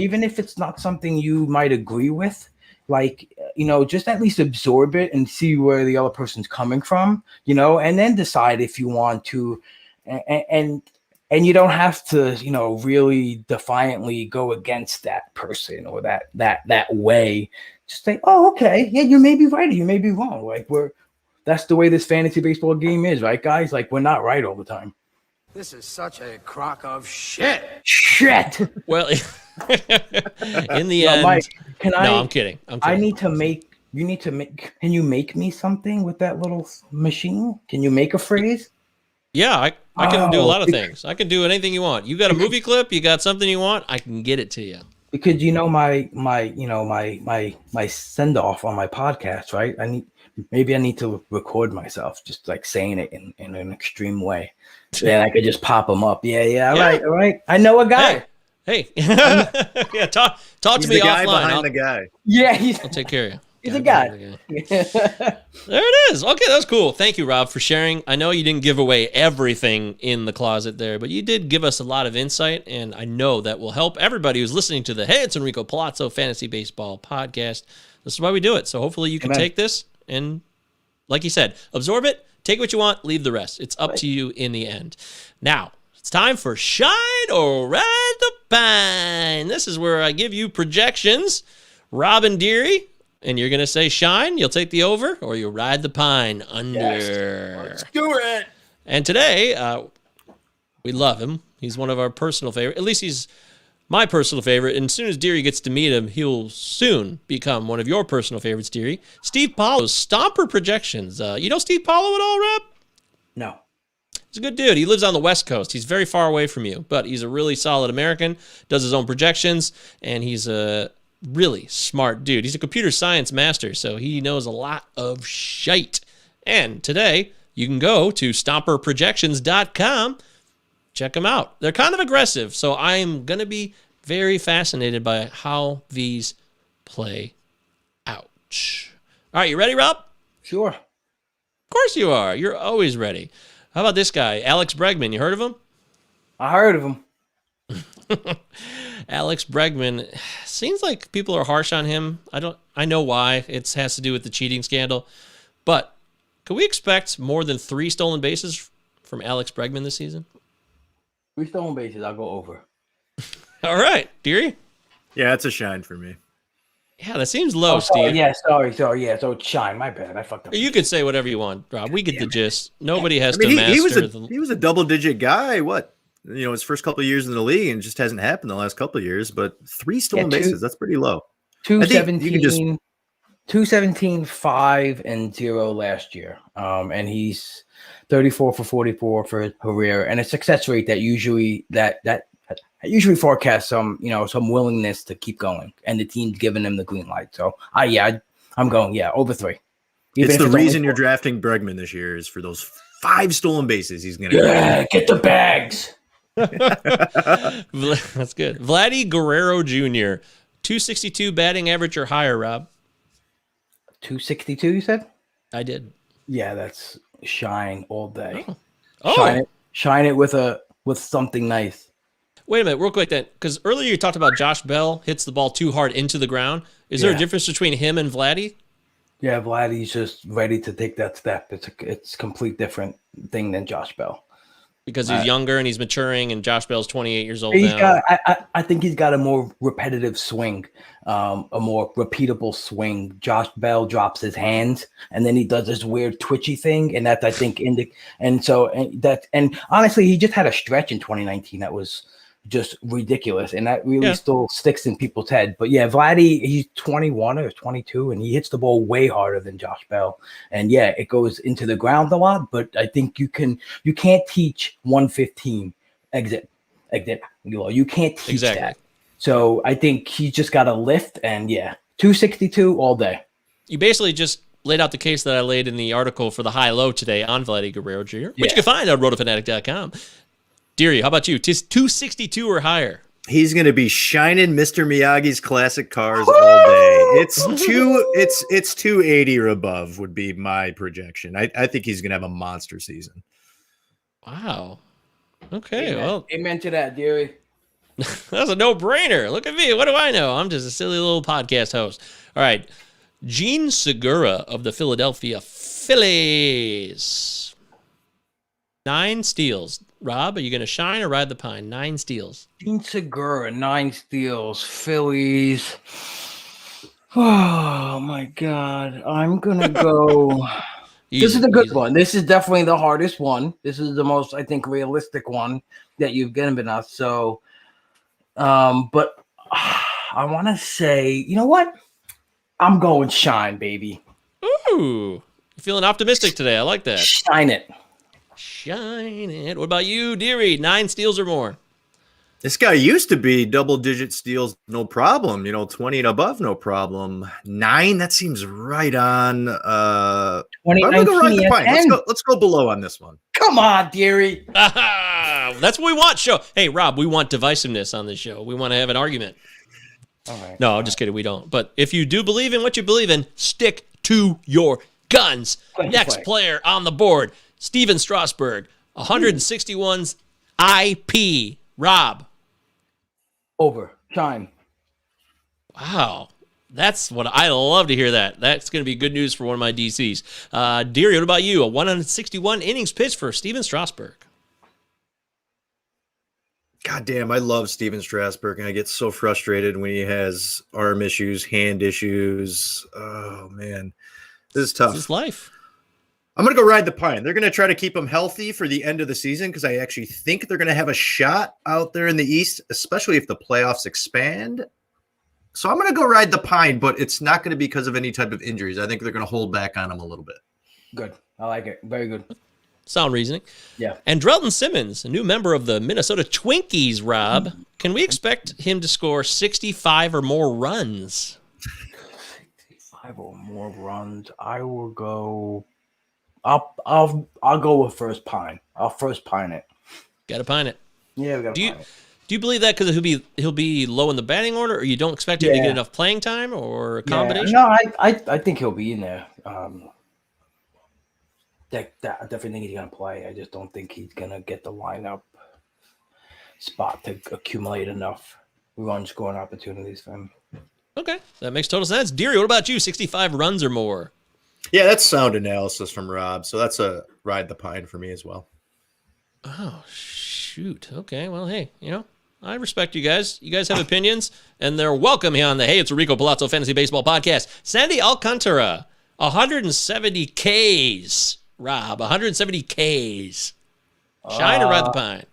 Even if it's not something you might agree with, just at least absorb it and see where the other person's coming from, and then decide if you want to, and you don't have to, really defiantly go against that person or that way. Just say, oh, okay, yeah, you may be right or you may be wrong. That's the way this fantasy baseball game is, right, guys? We're not right all the time. This is such a crock of shit. Shit. Well, in the end, Mike, I'm kidding. Can you make me something with that little machine? Can you make a phrase? Yeah, I can do a lot of things. I can do anything you want. You got a movie clip? You got something you want? I can get it to you. Because my send off on my podcast, right? I need to record myself just saying it in an extreme way. Then I could just pop them up. Yeah. All right. I know a guy. Hey. Yeah, talk to me guy offline. Behind the guy. Yeah, I'll take care of you. He's a guy. There it is. Okay, that was cool. Thank you, Rob, for sharing. I know you didn't give away everything in the closet there, but you did give us a lot of insight, and I know that will help everybody who's listening to the Hey, it's Enrico Palazzo Fantasy Baseball podcast. This is why we do it. So hopefully you can take this and, like you said, absorb it, take what you want, leave the rest. It's up to you in the end. Now, it's time for Shine or Ride the Pine. This is where I give you projections. Rob and Deary. And you're going to say shine, you'll take the over, or you'll ride the pine under. Yes. Let's do it. And today, we love him. He's one of our personal favorite. At least he's my personal favorite. And as soon as Deary gets to meet him, he'll soon become one of your personal favorites, Deary. Steve Paulo's Stomper Projections. You know Steve Paulo at all, Rob? No. He's a good dude. He lives on the West Coast. He's very far away from you, but he's a really solid American, does his own projections, and he's a really smart dude. He's a computer science master, so he knows a lot of shite. And today, you can go to stomperprojections.com. Check them out. They're kind of aggressive, so I'm going to be very fascinated by how these play out. All right, you ready, Rob? Sure. Of course you are. You're always ready. How about this guy, Alex Bregman? You heard of him? I heard of him. Alex Bregman, seems like people are harsh on him. I know why. It has to do with the cheating scandal. But can we expect more than 3 stolen bases from Alex Bregman this season? 3 stolen bases, I'll go over. All right, Deary? Yeah, it's a shine for me. Yeah, that seems low, Steve. Yeah, sorry. Yeah, so it's shine. My bad. I fucked up. You could say whatever you want, Rob. We get the gist. Nobody has to master. He was a double-digit guy. What? His first couple of years in the league, and it just hasn't happened the last couple of years. But 3 stolen bases, that's pretty low. 217, 217, 5 and 0 last year. And he's 34 for 44 for his career, and a success rate that usually forecasts some willingness to keep going, and the team's giving him the green light. So I'm going over 3. It's the reason you're drafting Bregman this year is for those 5 stolen bases he's going to get the bags. That's good. Vladdy Guerrero Jr., 262 batting average or higher, Rob. 262, you said? I did. Yeah, that's shine all day. Oh. Shine it with something nice. Wait a minute, real quick then, because earlier you talked about Josh Bell hits the ball too hard into the ground. Is there a difference between him and Vladdy? Yeah, Vladdy's just ready to take that step. It's a complete different thing than Josh Bell. Because he's younger and he's maturing, and Josh Bell's 28 years old now. I think he's got a more repetitive swing, a more repeatable swing. Josh Bell drops his hands, and then he does this weird twitchy thing, and that I think and honestly, he just had a stretch in 2019 that was just ridiculous, and that really still sticks in people's head. But yeah, Vladdy, he's 21 or 22, and he hits the ball way harder than Josh Bell. And yeah, it goes into the ground a lot, but I think you can't teach 115 exit. You can't teach that. So I think he just got a lift, and 262 all day. You basically just laid out the case that I laid in the article for the high-low today on Vladdy Guerrero Jr., which you can find on rotofanatic.com. Deary, how about you? 262 or higher? He's going to be shining Mr. Miyagi's classic cars all day. It's 280 or above would be my projection. I think he's going to have a monster season. Wow. Okay, amen to that, Deary. That's a no-brainer. Look at me. What do I know? I'm just a silly little podcast host. All right. Gene Segura of the Philadelphia Phillies. 9 steals. Rob, are you going to shine or ride the pine? 9 steals. Gene Segura, 9 steals. Phillies. Oh, my God. I'm going to go. This is a good one. This is definitely the hardest one. This is the most, I think, realistic one that you've given us. So, but I want to say, you know what? I'm going shine, baby. Ooh. You're feeling optimistic today. I like that. Shine it. Shine it. What about you, Deary? 9 steals or more? This guy used to be double-digit steals, no problem. 20 and above, no problem. 9, that seems right on. 2019. Let's go below on this one. Come on, Deary. That's what we want. Hey, Rob, we want divisiveness on this show. We want to have an argument. All right. No, I'm just kidding. We don't. But if you do believe in what you believe in, stick to your guns. Next player on the board. Steven Strasburg, 161's IP. Rob. Over. Shine. Wow. That's what I love to hear that. That's going to be good news for one of my DCs. Deary, what about you? A 161 innings pitch for Steven Strasburg. God damn, I love Steven Strasburg, and I get so frustrated when he has arm issues, hand issues. Oh, man. This is tough. This is life. I'm going to go ride the pine. They're going to try to keep him healthy for the end of the season because I actually think they're going to have a shot out there in the East, especially if the playoffs expand. So I'm going to go ride the pine, but it's not going to be because of any type of injuries. I think they're going to hold back on him a little bit. Good. I like it. Very good. Sound reasoning. Yeah. And Drelton Simmons, a new member of the Minnesota Twinkies, Rob. Can we expect him to score 65 or more runs? 65 or more runs. I will go. I'll go with first pine. I'll first pine it. Got to pine it. Yeah, we got to pine it. Do you believe that because he'll be low in the batting order, or you don't expect him to get enough playing time, or a combination? No, I think he'll be in there. I definitely think he's gonna play. I just don't think he's gonna get the lineup spot to accumulate enough run scoring opportunities for him. Okay, that makes total sense. Deary, what about you? 65 runs or more? Yeah, that's sound analysis from Rob. So that's a ride the pine for me as well. Oh, shoot. Okay, well, hey, I respect you guys. You guys have opinions, and they're welcome here on the Hey, it's Enrico Palazzo Fantasy Baseball Podcast. Sandy Alcantara, 170 Ks. Rob, 170 Ks. Shine or ride the pine?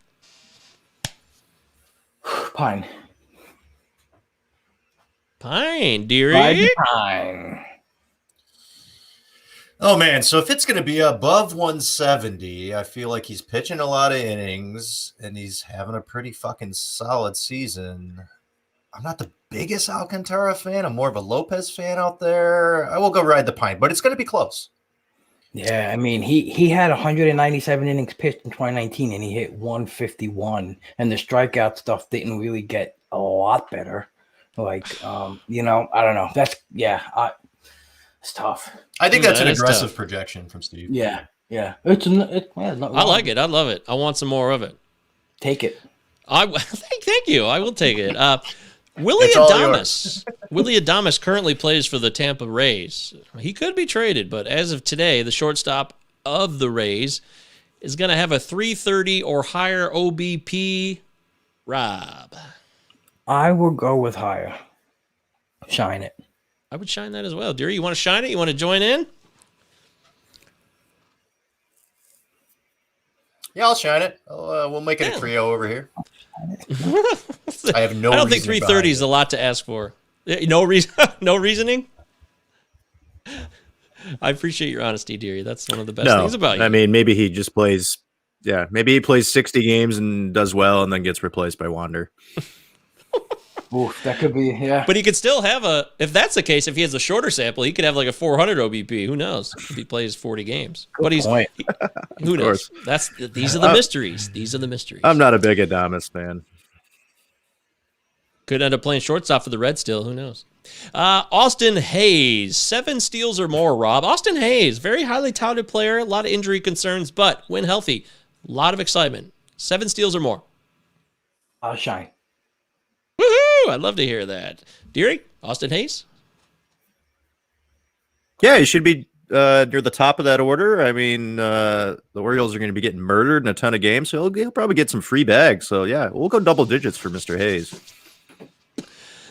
Pine. Pine, dearie. Ride the pine. Oh man, so if it's going to be above 170, I feel like he's pitching a lot of innings and he's having a pretty fucking solid season. I'm not the biggest Alcantara fan. I'm more of a Lopez fan out there. I will go ride the pine, but it's going to be close. Yeah, I mean, he had 197 innings pitched in 2019, and he hit 151, and the strikeout stuff didn't really get a lot better. Like, I don't know. It's tough. I think that's an is aggressive tough. projection from Steve. Yeah. It's not I wrong. like it. I love it. I want some more of it. Take it. Thank you. I will take it. Willie It's all Adames. Willie Adames currently plays for the Tampa Rays. He could be traded, but as of today, the shortstop of the Rays is going to have a 330 or higher OBP. Rob. I will go with higher. Shine it. I would shine that as well. Deary, you want to shine it? You want to join in? Yeah, I'll shine it. We'll make it a trio over here. I have no. I don't think reason 330 is behind a lot to ask for. No reason. No reasoning. I appreciate your honesty, Deary. That's one of the best things about you. I mean, maybe he just plays. Yeah, maybe he plays 60 games and does well, and then gets replaced by Wander. Oof, that could be, yeah. But he could still have if that's the case, if he has a shorter sample, he could have like a 400 OBP. Who knows if he plays 40 games? But who knows? These are the mysteries. These are the mysteries. I'm not a big Adames fan. Could end up playing shortstop for the Reds still. Who knows? Austin Hayes, 7 steals or more, Rob. Austin Hayes, very highly touted player, a lot of injury concerns, but when healthy, a lot of excitement. 7 steals or more. I'll shine. Woohoo! I'd love to hear that. Deary, Austin Hayes? Yeah, he should be near the top of that order. I mean, the Orioles are going to be getting murdered in a ton of games, so he'll probably get some free bags. So, yeah, we'll go double digits for Mr. Hayes.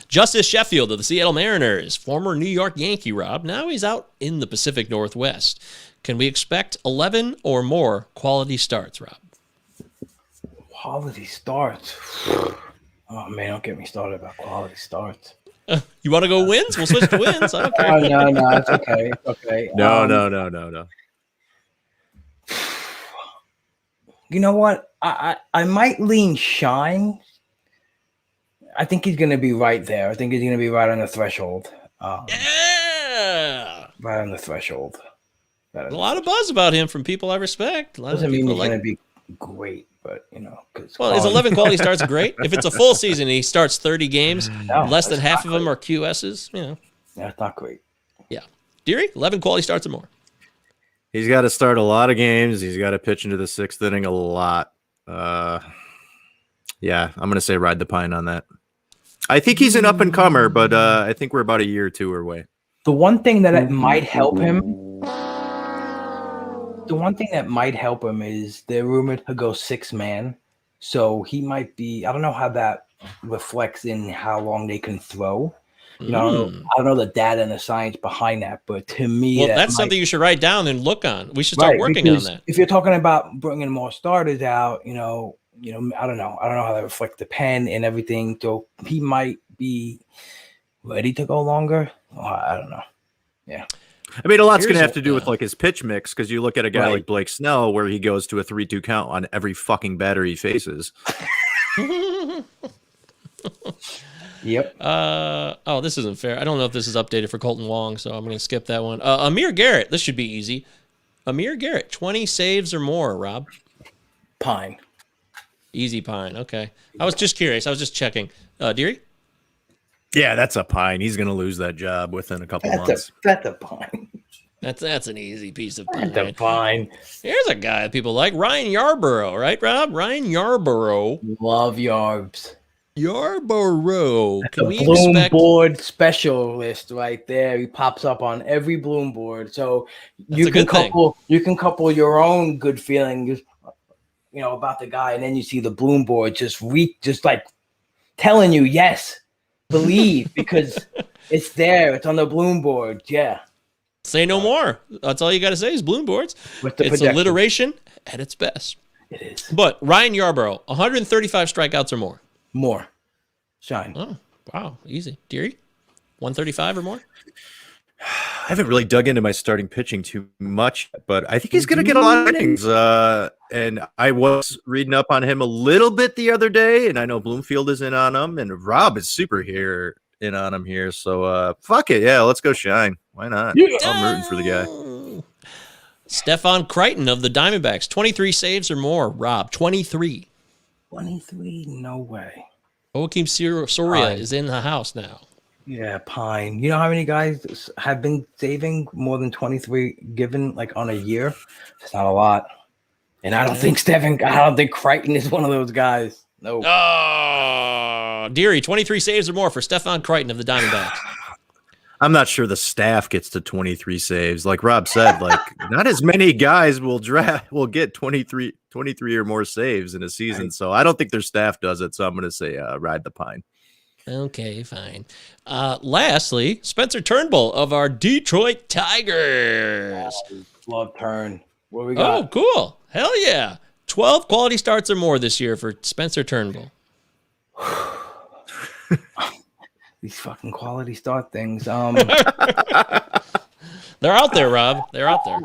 Justice Sheffield of the Seattle Mariners, former New York Yankee, Rob. Now he's out in the Pacific Northwest. Can we expect 11 or more quality starts, Rob? Quality starts. Oh, man, don't get me started about quality starts. You want to go wins? We'll switch to wins. I don't care. No, it's okay. It's okay. No. You know what? I might lean shine. I think he's going to be right there. I think he's going to be right on the threshold. Yeah! Right on the threshold. A lot of buzz about him from people I respect. Doesn't mean he's going to be great, but, Well, his 11 quality starts great. If it's a full season and he starts 30 games, less than half of them are QSs, That's not great. Yeah. Deary, 11 quality starts or more. He's got to start a lot of games. He's got to pitch into the 6th inning a lot. Yeah, I'm going to say ride the pine on that. I think he's an up-and-comer, but I think we're about a year or two away. The one thing that might help him is they're rumored to go 6-man. So he might be, I don't know how that reflects in how long they can throw. I don't know the data and the science behind that, but to me, that's something you should write down and look on. We should start working on that. If you're talking about bringing more starters out, I don't know how that reflects the pen and everything. So he might be ready to go longer. I don't know. Yeah. I mean, a lot's going to have to do with like his pitch mix, because you look at a guy like Blake Snell where he goes to a 3-2 count on every fucking batter he faces. Yep. This isn't fair. I don't know if this is updated for Colton Wong, so I'm going to skip that one. Amir Garrett. This should be easy. Amir Garrett, 20 saves or more, Rob. Pine. Easy pine. Okay. I was just curious. I was just checking. Deary? Yeah, that's a pine. He's going to lose that job within a couple months. That's a pine. That's an easy piece of pine. That's a pine. Here's a guy that people like, Ryan Yarborough, right, Rob? Ryan Yarborough. Love Yarbs. Yarborough. Can we Bloom expect board specialist right there? He pops up on every Bloom board, so you can couple your own good feelings, about the guy, and then you see the Bloom board just like telling you yes, believe, because it's there. It's on the Bloom board. Yeah. Say no more. That's all you got to say is Bloom boards. It's alliteration at its best. It is. But Ryan Yarborough, 135 strikeouts or more. More. Shine. Oh, wow. Easy. Deary? 135 or more? I haven't really dug into my starting pitching too much, but I think he's going to get a lot of innings. And I was reading up on him a little bit the other day, and I know Bloomfield is in on him, and Rob is super in on him here. So fuck it, yeah, let's go shine. Why not? I'm rooting for the guy. Stefan Crichton of the Diamondbacks, 23 saves or more. Rob, 23. 23? No way. Joakim Soria is in the house now. Yeah, Pine. You know how many guys have been saving more than 23 given like on a year? It's not a lot. And I don't think Crichton is one of those guys. No. Oh, Deary, 23 saves or more for Stefan Crichton of the Diamondbacks. I'm not sure the staff gets to 23 saves. Like Rob said, like not as many guys will get 23 or more saves in a season. So I don't think their staff does it. So I'm going to say ride the pine. Okay, fine. Lastly, Spencer Turnbull of our Detroit Tigers. Love Turn. What we got? Oh, cool. Hell yeah. 12 quality starts or more this year for Spencer Turnbull. These fucking quality start things. They're out there, Rob. They're out there.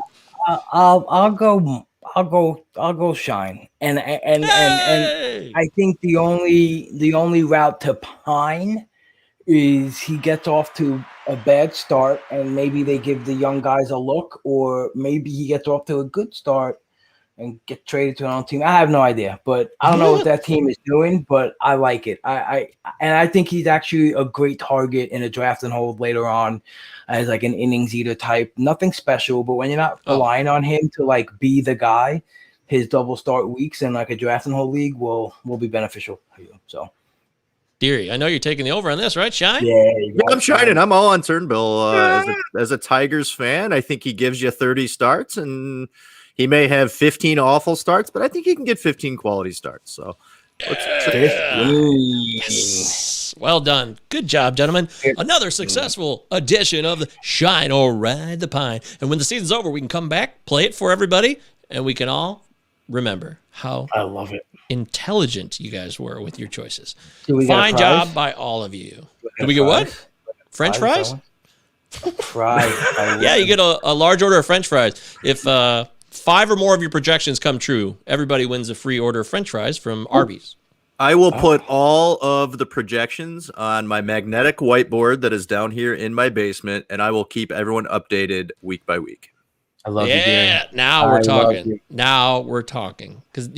I'll go shine. And I think the only route to pine is he gets off to a bad start and maybe they give the young guys a look, or maybe he gets off to a good start and get traded to another team. I have no idea, but I don't know what that team is doing, but I like it. I think he's actually a great target in a draft and hold later on as like an innings eater type. Nothing special, but when you're not relying on him to like be the guy, his double start weeks in like a draft and hold league will be beneficial for you. So, Deary, I know you're taking the over on this, right, Shine? Yeah, I'm shining. I'm all on Turnbull. As a Tigers fan, I think he gives you 30 starts, and he may have 15 awful starts, but I think he can get 15 quality starts. So, yes. Well done. Good job, gentlemen. Another successful edition of the Shine or Ride the Pine. And when the season's over, we can come back, play it for everybody, and we can all remember how I love it. Intelligent you guys were with your choices. Fine job by all of you. Do we get what? French fries? Yeah, you get a large order of French fries. If 5 or more of your projections come true, everybody wins a free order of French fries from Arby's. I will put all of the projections on my magnetic whiteboard that is down here in my basement, and I will keep everyone updated week by week. I love you, Deary. Now we're talking. Now we're talking. Because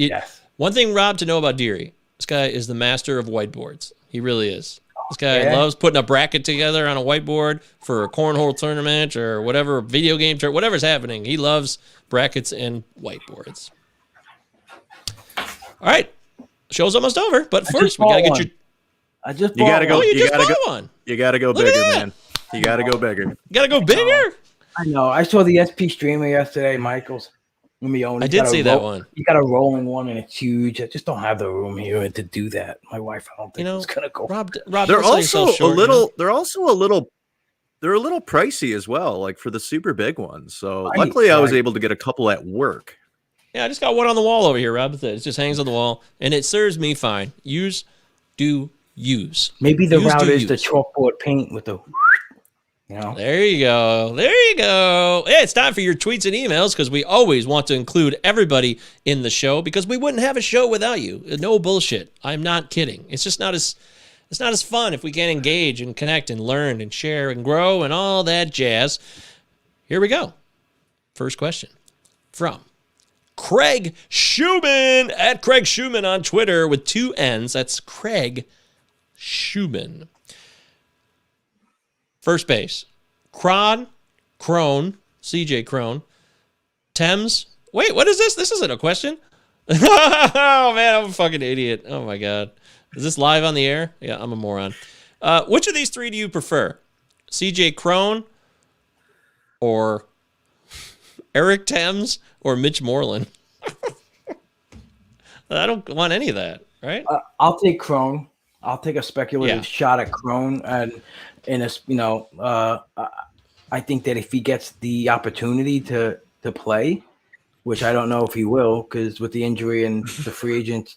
one thing, Rob, to know about Deary, this guy is the master of whiteboards. He really is. This guy loves putting a bracket together on a whiteboard for a cornhole tournament or whatever, video game tournament, whatever's happening. He loves brackets and whiteboards. All right. Show's almost over, but first we got to get your... You got to go. You just bought one. You got to go bigger, man. You got to go bigger. You got to go bigger? I know. I saw the SP streamer yesterday, Michael's. I did see that one. You got a rolling one, and it's huge. I just don't have the room here to do that. My wife, I don't think it's gonna go. Rob, they're also a little. They're also a little. They're a little pricey as well, like for the super big ones. So luckily, I was able to get a couple at work. Yeah, I just got one on the wall over here, Rob. It just hangs on the wall, and it serves me fine. Use. Maybe the route is the chalkboard paint with the. You know? There you go. Hey, it's time for your tweets and emails, because we always want to include everybody in the show, because we wouldn't have a show without you. No bullshit. I'm not kidding. It's just not as fun if we can't engage and connect and learn and share and grow and all that jazz. Here we go. First question from Craig Schumann at Craig Schumann on Twitter with 2 N's. That's Craig Schumann. First base, CJ Crone, Thames. Wait, what is this? This isn't a question. Oh, man, I'm a fucking idiot. Oh, my God. Is this live on the air? Yeah, I'm a moron. Which of these 3 do you prefer? CJ Crone or Eric Thames or Mitch Moreland? I don't want any of that, right? I'll take Crone. I'll take a speculative shot at Crone, and I think that if he gets the opportunity to play, which I don't know if he will, because with the injury and the free agent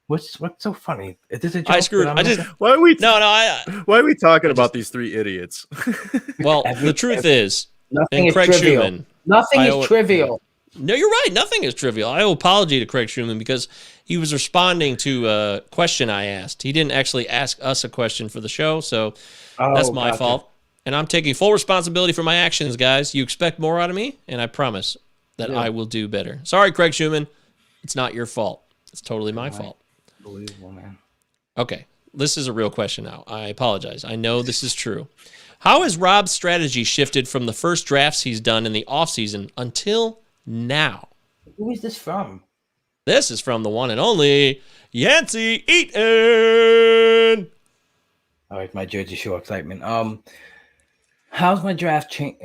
What's so funny? Is this a joke? I screwed. that I'm I just missing? Why are we why are we talking about these three idiots? Well, the truth is, Nothing and is Craig trivial. Schumann. Nothing I owe is it- trivial. No, you're right. Nothing is trivial. I owe apology to Craig Schumann because he was responding to a question I asked. He didn't actually ask us a question for the show, so that's my fault. And I'm taking full responsibility for my actions, guys. You expect more out of me, and I promise that I will do better. Sorry, Craig Schumann. It's not your fault. It's totally my fault. Unbelievable, man. Okay, this is a real question now. I apologize. I know this is true. How has Rob's strategy shifted from the first drafts he's done in the offseason until now? Who is this from? This is from the one and only Yancey Eaton. All right, my Jersey Shore excitement. How's my draft change?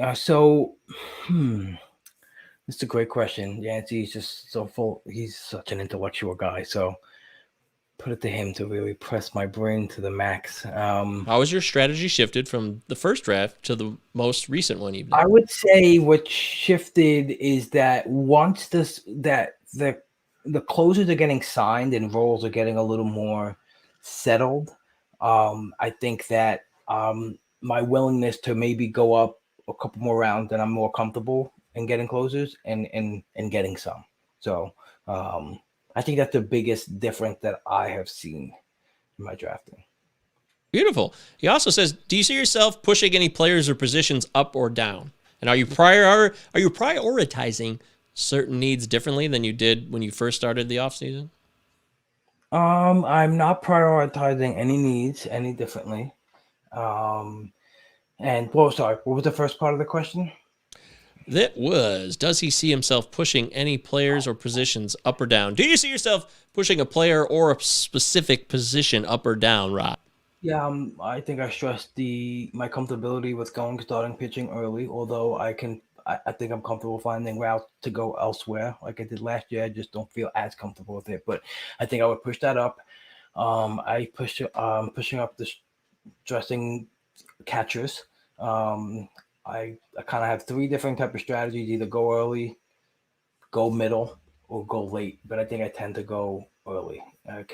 It's a great question. Yancey's just so full. He's such an intellectual guy. So put it to him to really press my brain to the max. How has your strategy shifted from the first draft to the most recent one you've done? I would say what shifted is that once the closers are getting signed and roles are getting a little more settled, I think that my willingness to maybe go up a couple more rounds and I'm more comfortable in getting closers and getting some. So I think that's the biggest difference that I have seen in my drafting. Beautiful. He also says, do you see yourself pushing any players or positions up or down? And are you prioritizing certain needs differently than you did when you first started the offseason? I'm not prioritizing any needs any differently. Sorry, what was the first part of the question? That was, does he see himself pushing any players or positions up or down? Do you see yourself pushing a player or a specific position up or down, Rob? Yeah, I think I stressed my comfortability with starting pitching early, although I think I'm comfortable finding routes to go elsewhere like I did last year. I just don't feel as comfortable with it, but I think I would push that up. Pushing up the stressing catchers. I kind of have three different type of strategies: either go early, go middle, or go late. But I think I tend to go early. I like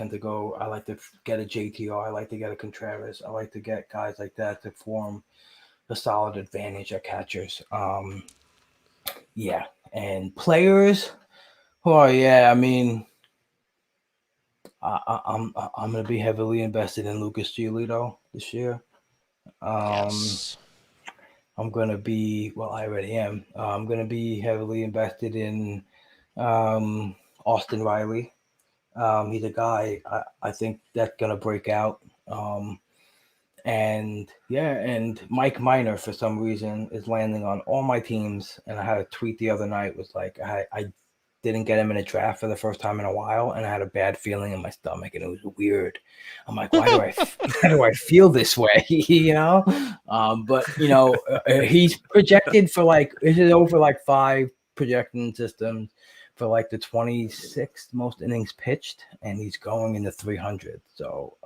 to get a JTR. I like to get a Contreras. I like to get guys like that to form a solid advantage at catchers. And players. Oh yeah, I mean, I'm gonna be heavily invested in Lucas Giolito this year. Yes. I'm going to be, well, I already am. I'm going to be heavily invested in Austin Riley. He's a guy I think that's going to break out. And Mike Minor, for some reason, is landing on all my teams. And I had a tweet the other night, was like, I didn't get him in a draft for the first time in a while, and I had a bad feeling in my stomach, and it was weird. I'm like, why do I feel this way? But he's projected for over 5 projection systems for the 26th most innings pitched, and he's going in the 300. So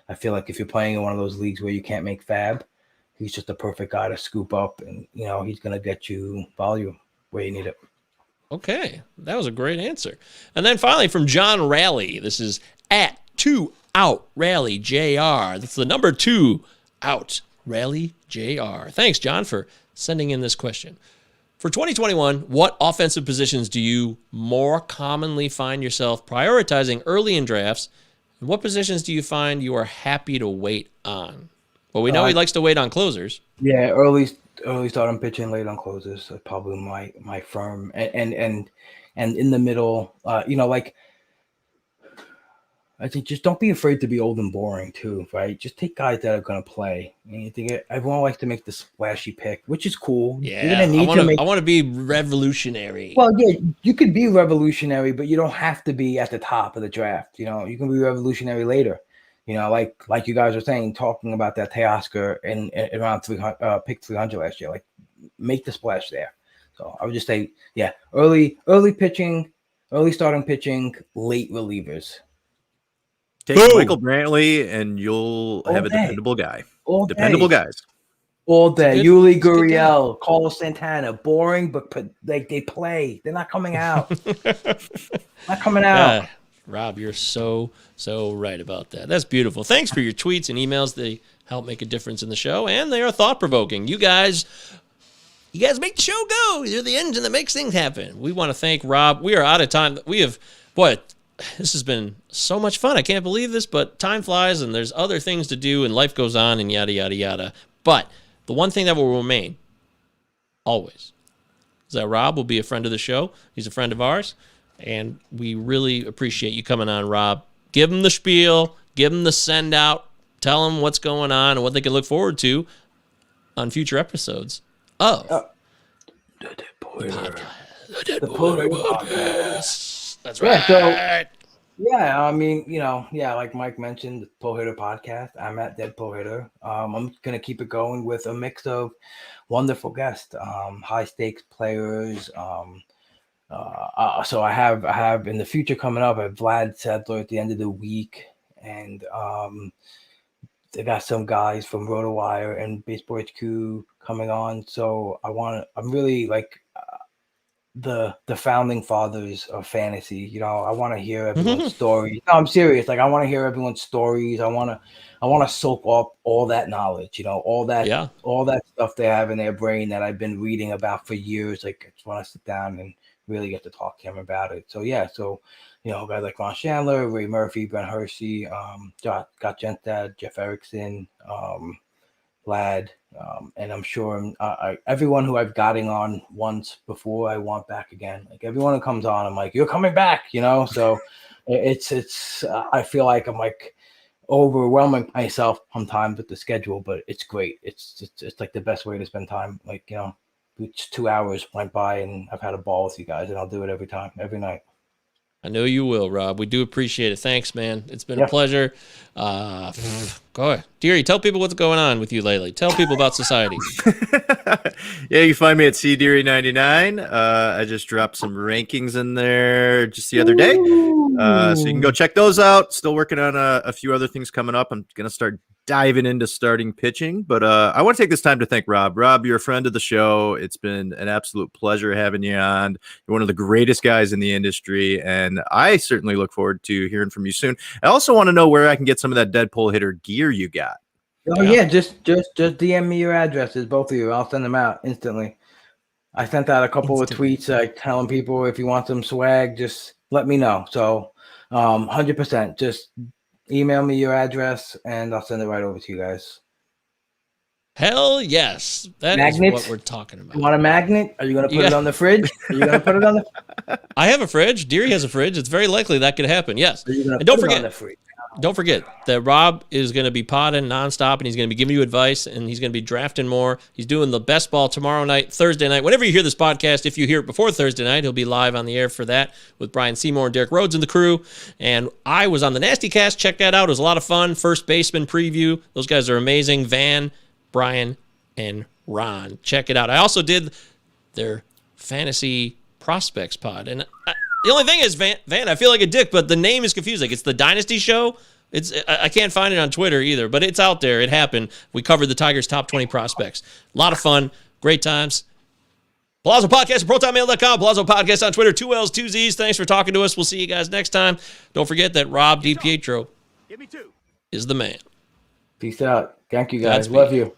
I feel like if you're playing in one of those leagues where you can't make fab, he's just the perfect guy to scoop up, and he's gonna get you volume where you need it. Okay, that was a great answer. And then finally from John Raleigh, this is at 2 out Raleigh JR. That's the number 2 out Raleigh JR. Thanks, John, for sending in this question. For 2021, what offensive positions do you more commonly find yourself prioritizing early in drafts? And what positions do you find you are happy to wait on? Well, we know he likes to wait on closers. Yeah, early starting pitching, late on closers. That's probably my firm. And in the middle, I think just don't be afraid to be old and boring too, right? Just take guys that are going to play. And you think everyone likes to make the splashy pick, which is cool. Yeah, I want to be revolutionary. Well, yeah, you could be revolutionary, but you don't have to be at the top of the draft. You can be revolutionary later. Like you guys were saying, talking about that Teoscar in around 300, pick 300 last year. Like, make the splash there. So I would just say, yeah, early pitching, early starting pitching, late relievers. Take Michael Brantley, and you'll have a dependable guy. Dependable guys. All day. Yuli Gurriel, Carlos Santana. Boring, but they play. They're not coming out. Not coming out. Rob, you're so right about that. That's beautiful. Thanks for your tweets and emails. They help make a difference in the show, and they are thought-provoking. You guys make the show go. You're the engine that makes things happen. We want to thank Rob. We are out of time. This has been so much fun. I can't believe this, but time flies, and there's other things to do, and life goes on, and yada, yada, yada. But the one thing that will remain, always, is that Rob will be a friend of the show. He's a friend of ours, and we really appreciate you coming on, Rob. Give him the spiel. Give him the send-out. Tell them what's going on and what they can look forward to on future episodes of the podcast. That's right. I mean, like Mike mentioned, the Pull Hitter podcast. I'm at Dead Pull Hitter. I'm gonna keep it going with a mix of wonderful guests, high stakes players. So I have in the future coming up, I have Vlad Sedler at the end of the week, and they got some guys from RotoWire and Baseball HQ coming on. So I'm really like the founding fathers of fantasy. I want to hear everyone's stories. No, I'm serious. Like I want to hear everyone's stories. I want to soak up all that knowledge, all that stuff they have in their brain that I've been reading about for years. Like I just want to sit down and really get to talk to him about it. So guys like Ron Chandler, Ray Murphy, Brent Hershey, got Gentad, Jeff Erickson, Vlad, and I'm sure everyone who I've gotten on once before, I want back again. Like everyone who comes on, I'm like, you're coming back, So it's I feel like I'm like overwhelming myself sometimes with the schedule, but it's great. It's like the best way to spend time. Like it's 2 hours went by and I've had a ball with you guys, and I'll do it every time, every night. I know you will, Rob. We do appreciate it. Thanks, man. It's been a pleasure. Go ahead. Deary, tell people what's going on with you lately. Tell people about society. Yeah, you can find me at CDeary99. I just dropped some rankings in there just the other day. So you can go check those out. Still working on a few other things coming up. I'm going to start diving into starting pitching, but I want to take this time to thank Rob. Rob, you're a friend of the show. It's been an absolute pleasure having you on. You're one of the greatest guys in the industry, and I certainly look forward to hearing from you soon. I also want to know where I can get some of that dead pull hitter gear you got. Oh yeah, just DM me your addresses, both of you. I'll send them out instantly. I sent out a couple of tweets telling people if you want some swag, just let me know. So 100%, just email me your address and I'll send it right over to you guys. Hell yes. That Magnets? is what we're talking about. You want a magnet? Are you going to put it on the fridge? Are you going to put it on the I have a fridge. Deary has a fridge. It's very likely that could happen. Yes. And don't forget that Rob is going to be potting nonstop, and he's going to be giving you advice, and he's going to be drafting more. He's doing the best ball tomorrow night, Thursday night. Whenever you hear this podcast, if you hear it before Thursday night, he'll be live on the air for that with Brian Seymour and Derek Rhodes and the crew. And I was on the Nasty Cast. Check that out. It was a lot of fun. First baseman preview. Those guys are amazing. Van, Brian, and Ron. Check it out. I also did their fantasy prospects pod, and the only thing is, Van, I feel like a dick, but the name is confusing. It's the Dynasty Show. I can't find it on Twitter either, but it's out there. It happened. We covered the Tigers' top 20 prospects. A lot of fun. Great times. Palazzo Podcast at ProtonMail.com. Palazzo Podcast on Twitter. 2 L's, 2 Z's. Thanks for talking to us. We'll see you guys next time. Don't forget that Rob DiPietro is the man. Peace out. Thank you, guys. Love you.